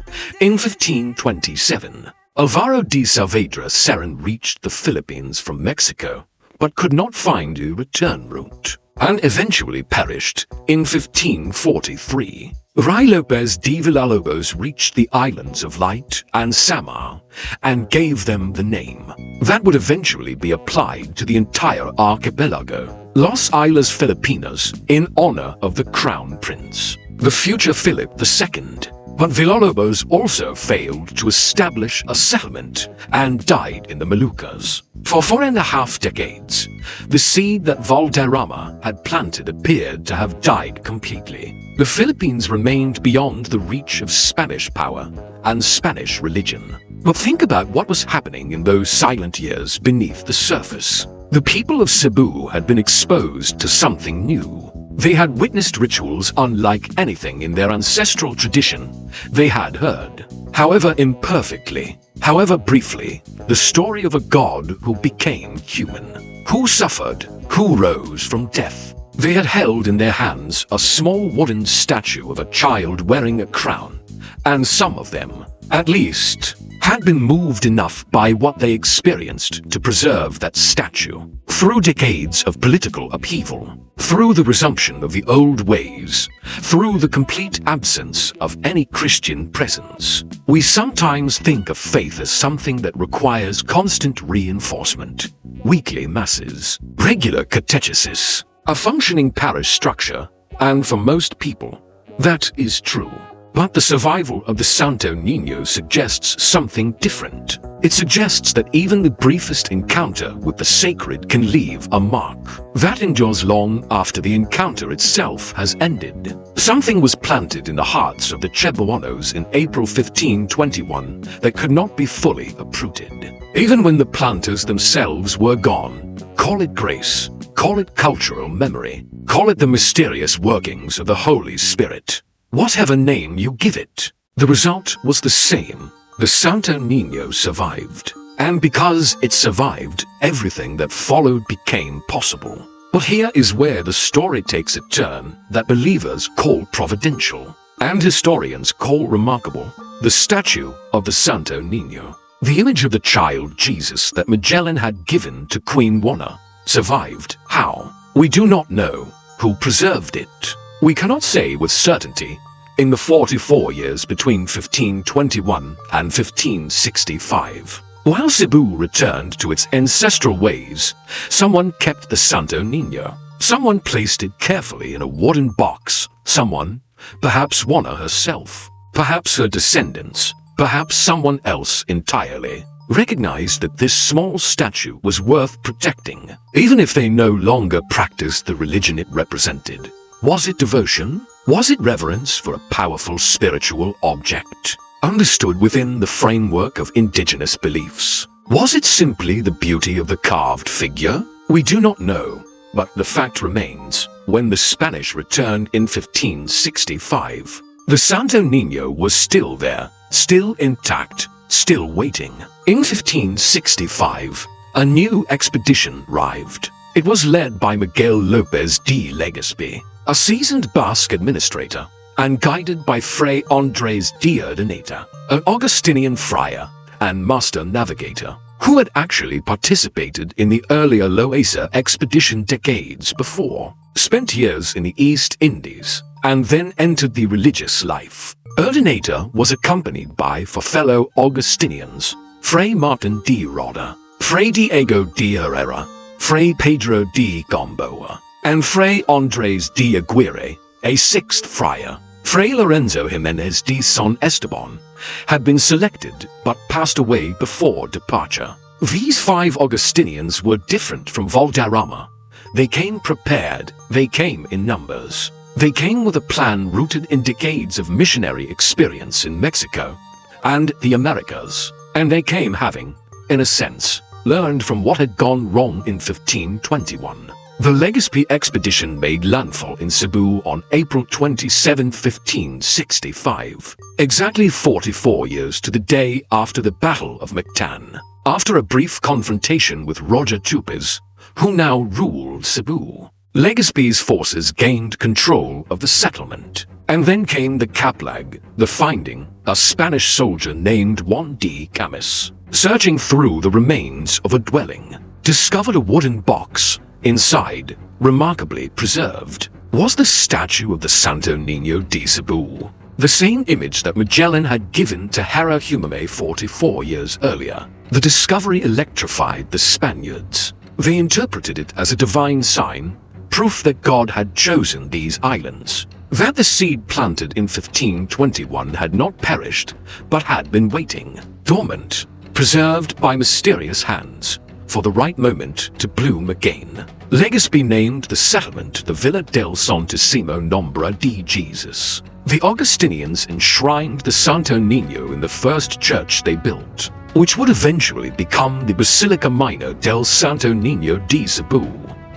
In 1527, Alvaro de Saavedra Serran reached the Philippines from Mexico, but could not find a return route, and eventually perished in 1543. Fray Lopez de Villalobos reached the islands of Light and Samar and gave them the name that would eventually be applied to the entire archipelago, Los Islas Filipinas, in honor of the Crown Prince, the future Philip II. But Villalobos also failed to establish a settlement and died in the Moluccas. For 4.5 decades, the seed that Valderrama had planted appeared to have died completely. The Philippines remained beyond the reach of Spanish power and Spanish religion. But think about what was happening in those silent years beneath the surface. The people of Cebu had been exposed to something new. They had witnessed rituals unlike anything in their ancestral tradition they had heard. However imperfectly, however briefly, the story of a god who became human, who suffered, who rose from death. They had held in their hands a small wooden statue of a child wearing a crown, and some of them, at least, had been moved enough by what they experienced to preserve that statue. Through decades of political upheaval, through the resumption of the old ways, through the complete absence of any Christian presence, we sometimes think of faith as something that requires constant reinforcement, weekly masses, regular catechesis, a functioning parish structure, and for most people, that is true. But the survival of the Santo Niño suggests something different. It suggests that even the briefest encounter with the sacred can leave a mark that endures long after the encounter itself has ended. Something was planted in the hearts of the Cebuanos in April 1521 that could not be fully uprooted. Even when the planters themselves were gone, call it grace, call it cultural memory, call it the mysterious workings of the Holy Spirit. Whatever name you give it, the result was the same. The Santo Niño survived. And because it survived, everything that followed became possible. But here is where the story takes a turn that believers call providential, and historians call remarkable. The statue of the Santo Niño, the image of the child Jesus that Magellan had given to Queen Juana, survived. How? We do not know. Who preserved it? We cannot say with certainty. In the 44 years between 1521 and 1565, while Cebu returned to its ancestral ways, someone kept the Santo Niño. Someone placed it carefully in a wooden box. Someone, perhaps Juana herself, perhaps her descendants, perhaps someone else entirely, recognized that this small statue was worth protecting, even if they no longer practiced the religion it represented. Was it devotion? Was it reverence for a powerful spiritual object, understood within the framework of indigenous beliefs? Was it simply the beauty of the carved figure? We do not know, but the fact remains, when the Spanish returned in 1565, the Santo Niño was still there, still intact, still waiting. In 1565, a new expedition arrived. It was led by Miguel Lopez de Legazpi, a seasoned Basque administrator, and guided by Fray Andrés de Urdaneta, an Augustinian friar and master navigator, who had actually participated in the earlier Loaisa expedition decades before, spent years in the East Indies, and then entered the religious life. Urdaneta was accompanied by four fellow Augustinians, Fray Martin de Roda, Fray Diego de Herrera, Fray Pedro de Gamboa, and Fray Andrés de Aguirre, a sixth friar. Fray Lorenzo Jimenez de San Esteban had been selected but passed away before departure. These 5 Augustinians were different from Valderrama. They came prepared, they came in numbers. They came with a plan rooted in decades of missionary experience in Mexico and the Americas, and they came having, in a sense, learned from what had gone wrong in 1521. The Legazpi expedition made landfall in Cebu on April 27, 1565, exactly 44 years to the day after the Battle of Mactan. After a brief confrontation with Rajah Humabon, who now ruled Cebu, Legazpi's forces gained control of the settlement. And then came the Caplag, the finding, a Spanish soldier named Juan de Camis, searching through the remains of a dwelling, discovered a wooden box. Inside, remarkably preserved, was the statue of the Santo Niño de Cebu, the same image that Magellan had given to Rajah Humabon 44 years earlier. The discovery electrified the Spaniards. They interpreted it as a divine sign, proof that God had chosen these islands, that the seed planted in 1521 had not perished, but had been waiting, dormant, preserved by mysterious hands, for the right moment to bloom again. Legazpi named the settlement the Villa del Santissimo Nombre de Jesus. The Augustinians enshrined the Santo Niño in the first church they built, which would eventually become the Basilica Minor del Santo Niño de Cebu,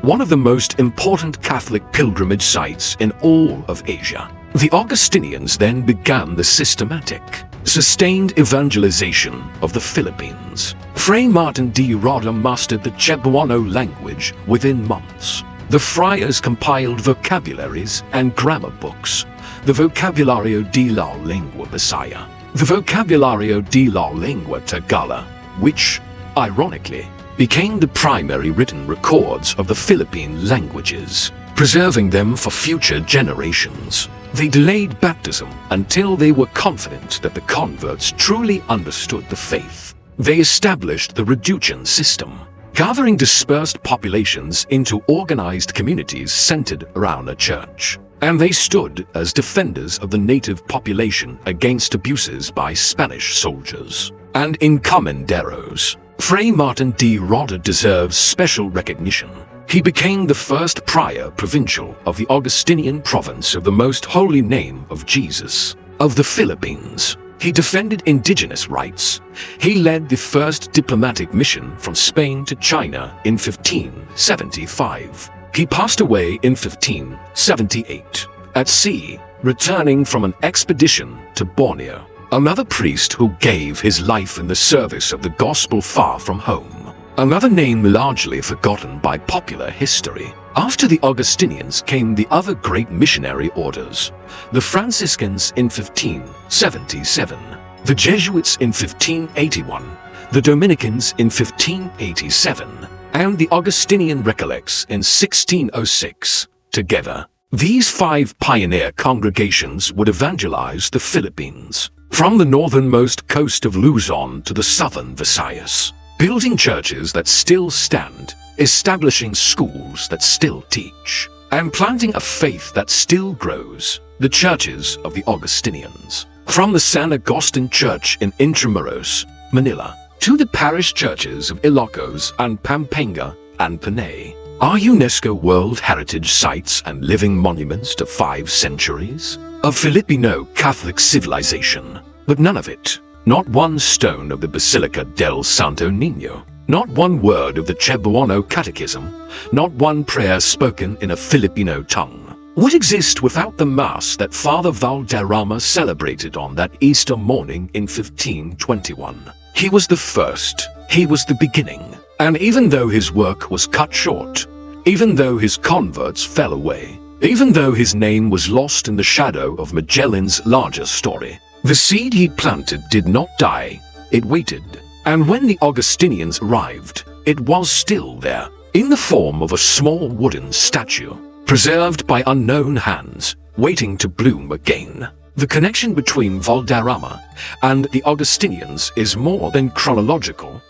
one of the most important Catholic pilgrimage sites in all of Asia. The Augustinians then began the systematic, sustained evangelization of the Philippines. Fray Martin de Roda mastered the Cebuano language within months. The friars compiled vocabularies and grammar books, the Vocabulario de la Lengua Bisaya, the Vocabulario de la Lengua Tagala, which, ironically, became the primary written records of the Philippine languages, preserving them for future generations. They delayed baptism until they were confident that the converts truly understood the faith. They established the reduction system, gathering dispersed populations into organized communities centered around a church. And they stood as defenders of the native population against abuses by Spanish soldiers and encomenderos. Fray Martin de Roda deserves special recognition. He became the first prior provincial of the Augustinian province of the Most Holy Name of Jesus of the Philippines. He defended indigenous rights. He led the first diplomatic mission from Spain to China in 1575. He passed away in 1578 at sea, returning from an expedition to Borneo. Another priest who gave his life in the service of the gospel far from home. Another name largely forgotten by popular history. After the Augustinians came the other great missionary orders, the Franciscans in 1577, the Jesuits in 1581, the Dominicans in 1587, and the Augustinian Recollects in 1606. Together, these 5 pioneer congregations would evangelize the Philippines, from the northernmost coast of Luzon to the southern Visayas, building churches that still stand, establishing schools that still teach, and planting a faith that still grows, the churches of the Augustinians. From the San Agustin Church in Intramuros, Manila, to the parish churches of Ilocos and Pampanga and Panay, are UNESCO World Heritage Sites and living monuments to 5 centuries of Filipino Catholic civilization. But none of it, not one stone of the Basilica del Santo Niño, not one word of the Cebuano Catechism, not one prayer spoken in a Filipino tongue, would exist without the Mass that Father Valderrama celebrated on that Easter morning in 1521. He was the first, he was the beginning, and even though his work was cut short, even though his converts fell away, even though his name was lost in the shadow of Magellan's larger story, the seed he planted did not die, it waited. And when the Augustinians arrived, it was still there, in the form of a small wooden statue, preserved by unknown hands, waiting to bloom again. The connection between Valderrama and the Augustinians is more than chronological,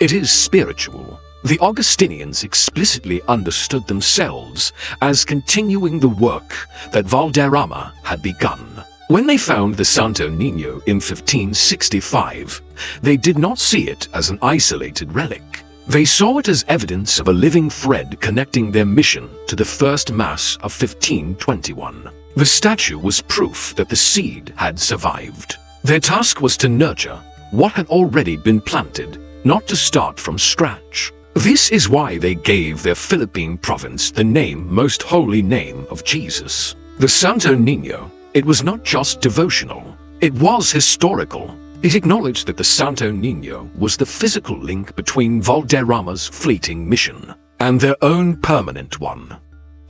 it is spiritual. The Augustinians explicitly understood themselves as continuing the work that Valderrama had begun. When they found the Santo Niño in 1565, they did not see it as an isolated relic. They saw it as evidence of a living thread connecting their mission to the first Mass of 1521. The statue was proof that the seed had survived. Their task was to nurture what had already been planted, not to start from scratch. This is why they gave their Philippine province the name Most Holy Name of Jesus. The Santo Niño, it was not just devotional, it was historical. It acknowledged that the Santo Niño was the physical link between Valderrama's fleeting mission and their own permanent one.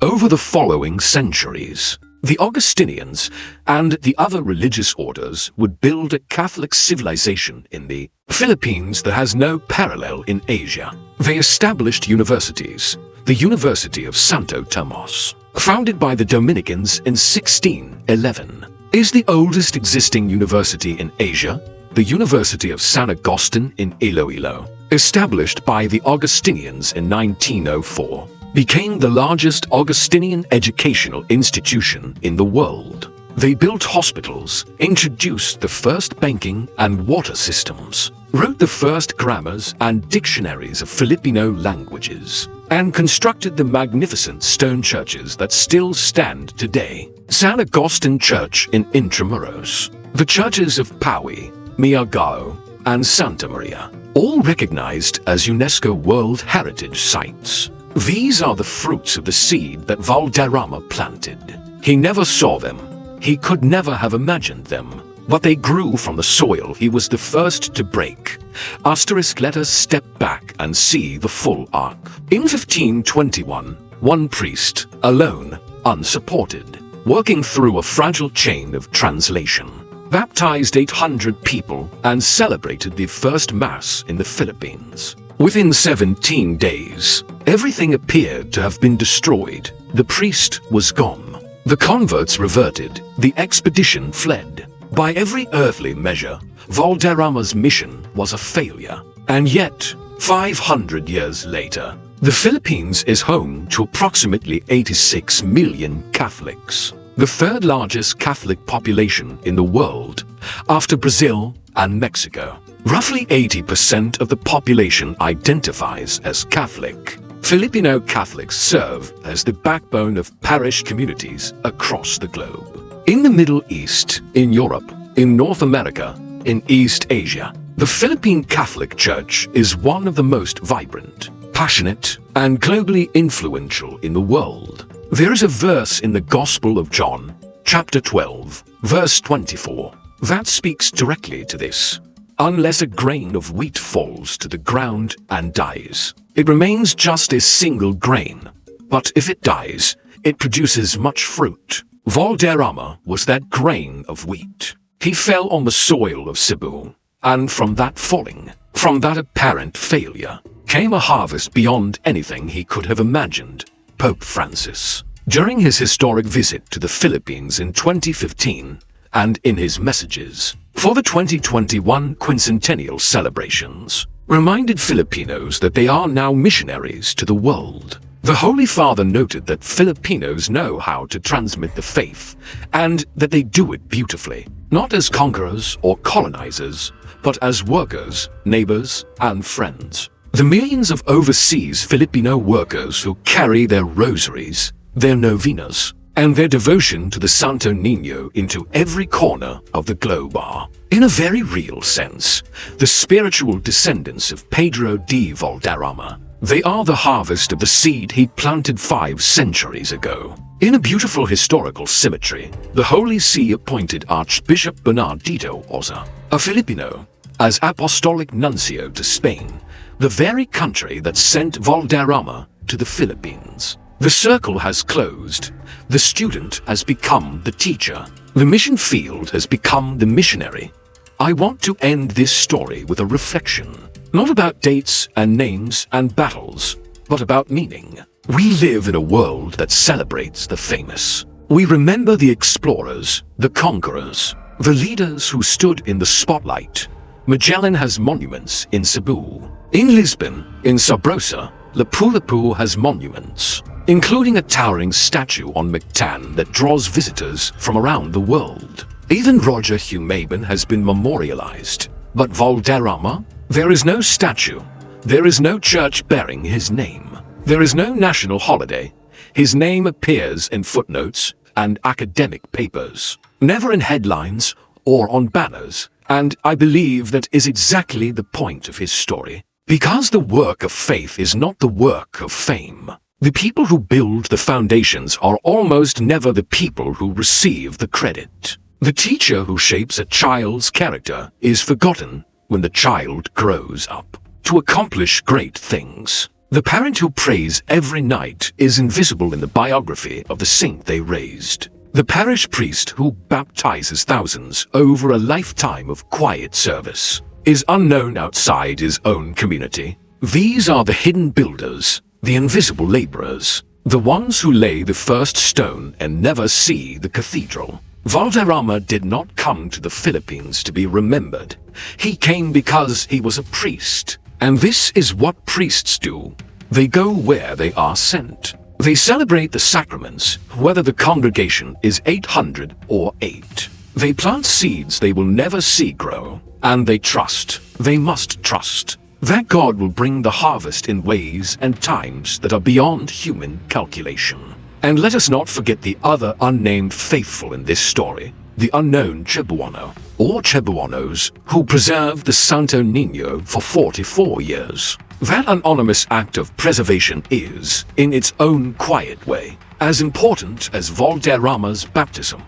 Over the following centuries, the Augustinians and the other religious orders would build a Catholic civilization in the Philippines that has no parallel in Asia. They established universities, the University of Santo Tomas, founded by the Dominicans in 1611, is the oldest existing university in Asia. The University of San Agustin in Iloilo, established by the Augustinians in 1904, became the largest Augustinian educational institution in the world. They built hospitals, introduced the first banking and water systems, wrote the first grammars and dictionaries of Filipino languages, and constructed the magnificent stone churches that still stand today. San Agustin Church in Intramuros, the churches of Paui, Miagao, and Santa Maria, all recognized as UNESCO World Heritage Sites. These are the fruits of the seed that Valderrama planted. He never saw them. He could never have imagined them. But they grew from the soil he was the first to break. Let us step back and see the full arc. In 1521, one priest, alone, unsupported, working through a fragile chain of translation, baptized 800 people, and celebrated the first Mass in the Philippines. Within 17 days, everything appeared to have been destroyed. The priest was gone. The converts reverted. The expedition fled. By every earthly measure, Valderrama's mission was a failure. And yet, 500 years later, the Philippines is home to approximately 86 million Catholics, the third largest Catholic population in the world, after Brazil and Mexico. Roughly 80% of the population identifies as Catholic. Filipino Catholics serve as the backbone of parish communities across the globe. In the Middle East, in Europe, in North America, in East Asia, the Philippine Catholic Church is one of the most vibrant, passionate, and globally influential in the world. There is a verse in the Gospel of John, chapter 12, verse 24, that speaks directly to this. Unless a grain of wheat falls to the ground and dies, it remains just a single grain. But if it dies, it produces much fruit. Valderrama was that grain of wheat. He fell on the soil of Cebu, and from that falling, from that apparent failure, came a harvest beyond anything he could have imagined. Pope Francis, during his historic visit to the Philippines in 2015, and in his messages for the 2021 quincentennial celebrations, reminded Filipinos that they are now missionaries to the world. The Holy Father noted that Filipinos know how to transmit the faith, and that they do it beautifully, not as conquerors or colonizers, but as workers, neighbors, and friends. The millions of overseas Filipino workers who carry their rosaries, their novenas, and their devotion to the Santo Niño into every corner of the globe are, in a very real sense, the spiritual descendants of Pedro de Valderrama. They are the harvest of the seed he planted 5 centuries ago. In a beautiful historical symmetry, the Holy See appointed Archbishop Bernardito Oza, a Filipino, as apostolic nuncio to Spain, the very country that sent Valderrama to the Philippines. The circle has closed. The student has become the teacher. The mission field has become the missionary. I want to end this story with a reflection, not about dates and names and battles, but about meaning. We live in a world that celebrates the famous. We remember the explorers, the conquerors, the leaders who stood in the spotlight. Magellan has monuments in Cebu. In Lisbon, in Sabrosa, Lapu-Lapu has monuments, including a towering statue on Mactan that draws visitors from around the world. Even Rajah Humabon has been memorialized. But Valderrama? There is no statue. There is no church bearing his name. There is no national holiday. His name appears in footnotes and academic papers, never in headlines or on banners. And I believe that is exactly the point of his story. Because the work of faith is not the work of fame. The people who build the foundations are almost never the people who receive the credit. The teacher who shapes a child's character is forgotten when the child grows up to accomplish great things. The parent who prays every night is invisible in the biography of the saint they raised. The parish priest who baptizes thousands over a lifetime of quiet service is unknown outside his own community. These are the hidden builders, the invisible laborers, the ones who lay the first stone and never see the cathedral. Valderrama did not come to the Philippines to be remembered. He came because he was a priest. And this is what priests do. They go where they are sent. They celebrate the sacraments, whether the congregation is 800 or 8. They plant seeds they will never see grow. And they trust, they must trust, that God will bring the harvest in ways and times that are beyond human calculation. And let us not forget the other unnamed faithful in this story, the unknown Cebuano, or Cebuanos, who preserved the Santo Niño for 44 years. That anonymous act of preservation is, in its own quiet way, as important as Valderrama's baptism,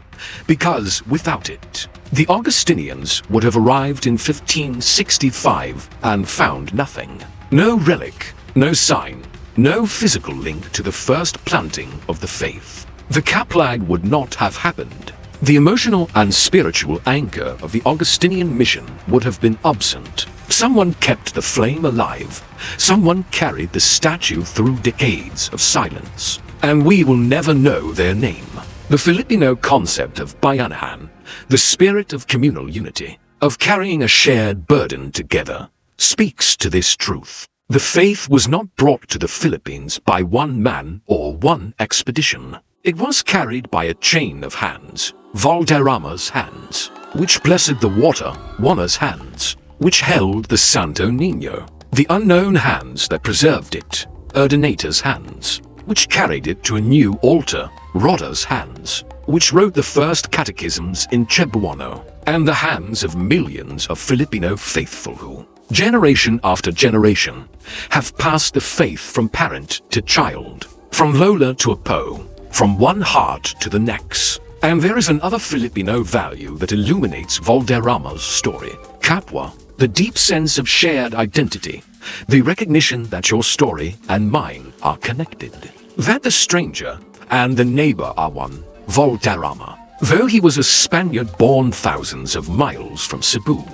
because without it, the Augustinians would have arrived in 1565 and found nothing. No relic, no sign, no physical link to the first planting of the faith. The Kaplag would not have happened. the emotional and spiritual anchor of the Augustinian mission would have been absent. Someone kept the flame alive. Someone carried the statue through decades of silence. And we will never know their name. The Filipino concept of bayanihan, the spirit of communal unity, of carrying a shared burden together, speaks to this truth. The faith was not brought to the Philippines by one man or one expedition. It was carried by a chain of hands, Valderrama's hands, which blessed the water, Juana's hands, which held the Santo Niño, the unknown hands that preserved it, Ordinator's hands, which carried it to a new altar, Rajah's hands, which wrote the first catechisms in Cebuano, and the hands of millions of Filipino faithful who, generation after generation, have passed the faith from parent to child, from Lola to Apo, from one heart to the next. And there is another Filipino value that illuminates Valderrama's story, kapwa, the deep sense of shared identity, the recognition that your story and mine are connected, that the stranger and the neighbor are one. Valderrama, though he was a Spaniard born thousands of miles from Cebu,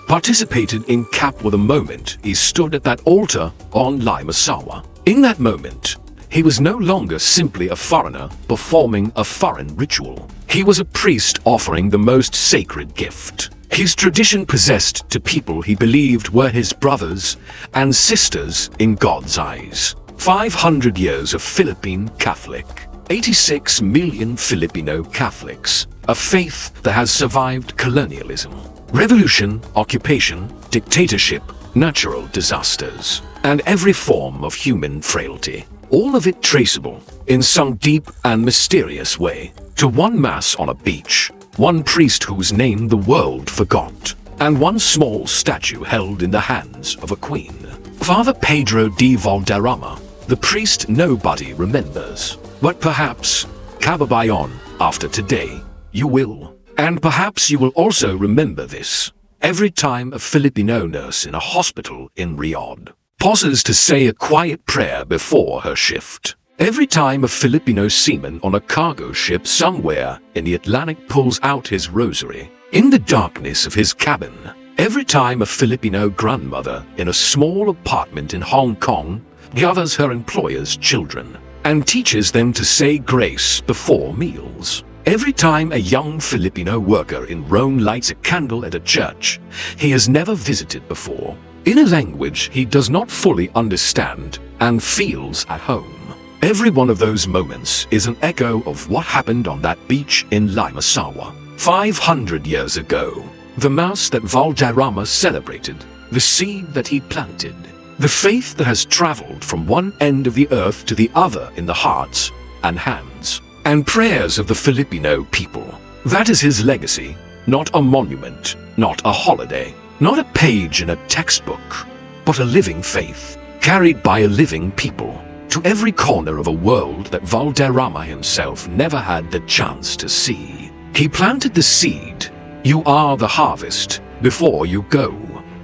participated in kapwa the moment he stood at that altar on Limasawa. In that moment, he was no longer simply a foreigner performing a foreign ritual. He was a priest offering the most sacred gift. His tradition possessed to people he believed were his brothers and sisters in God's eyes. 500 years of Philippine Catholic, 86 million Filipino Catholics, a faith that has survived colonialism, revolution, occupation, dictatorship, natural disasters, and every form of human frailty. All of it traceable, in some deep and mysterious way, to one mass on a beach, one priest whose name the world forgot, and one small statue held in the hands of a queen. Father Pedro de Valderrama, the priest nobody remembers. But perhaps, kababayan, after today, you will. And perhaps you will also remember this. Every time a Filipino nurse in a hospital in Riyadh pauses to say a quiet prayer before her shift. Every time a Filipino seaman on a cargo ship somewhere in the Atlantic pulls out his rosary in the darkness of his cabin. Every time a Filipino grandmother in a small apartment in Hong Kong gathers her employer's children and teaches them to say grace before meals. Every time a young Filipino worker in Rome lights a candle at a church he has never visited before, in a language he does not fully understand and feels at home. Every one of those moments is an echo of what happened on that beach in Limasawa 500 years ago. The mass that Valderrama celebrated, the seed that he planted, the faith that has traveled from one end of the earth to the other in the hearts and hands and prayers of the Filipino people. That is his legacy, not a monument, not a holiday, not a page in a textbook, but a living faith, carried by a living people, to every corner of a world that Valderrama himself never had the chance to see. He planted the seed. You are the harvest. Before you go,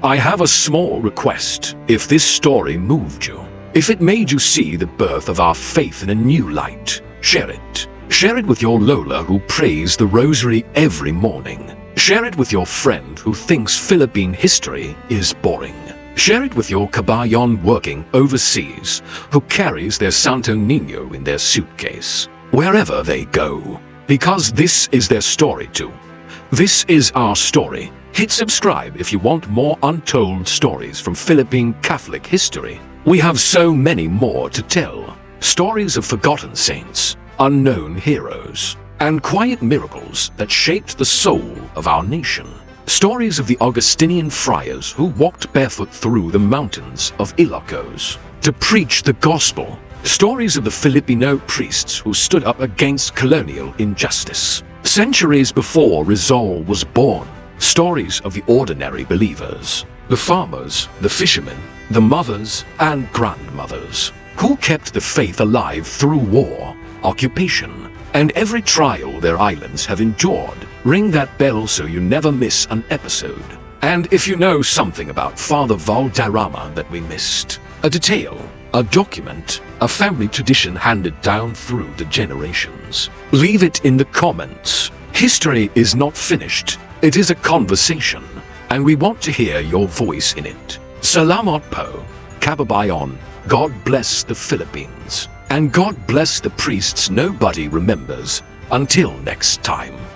I have a small request. If this story moved you, if it made you see the birth of our faith in a new light, share it. Share it with your Lola who prays the rosary every morning. Share it with your friend who thinks Philippine history is boring. Share it with your kabayan working overseas who carries their Santo Niño in their suitcase, wherever they go. Because this is their story too. This is our story. Hit subscribe if you want more untold stories from Philippine Catholic history. We have so many more to tell. Stories of forgotten saints, unknown heroes, and quiet miracles that shaped the soul of our nation. Stories of the Augustinian friars who walked barefoot through the mountains of Ilocos to preach the gospel. Stories of the Filipino priests who stood up against colonial injustice. Centuries before Rizal was born. Stories of the ordinary believers, the farmers, the fishermen, the mothers and grandmothers, who kept the faith alive through war, occupation, and every trial their islands have endured. Ring that bell so you never miss an episode. And if you know something about Father Valderrama that we missed, a detail, a document, a family tradition handed down through the generations, leave it in the comments. History is not finished. It is a conversation, and we want to hear your voice in it. Salamat po, kababayan. God bless the Philippines. And God bless the priests nobody remembers. Until next time.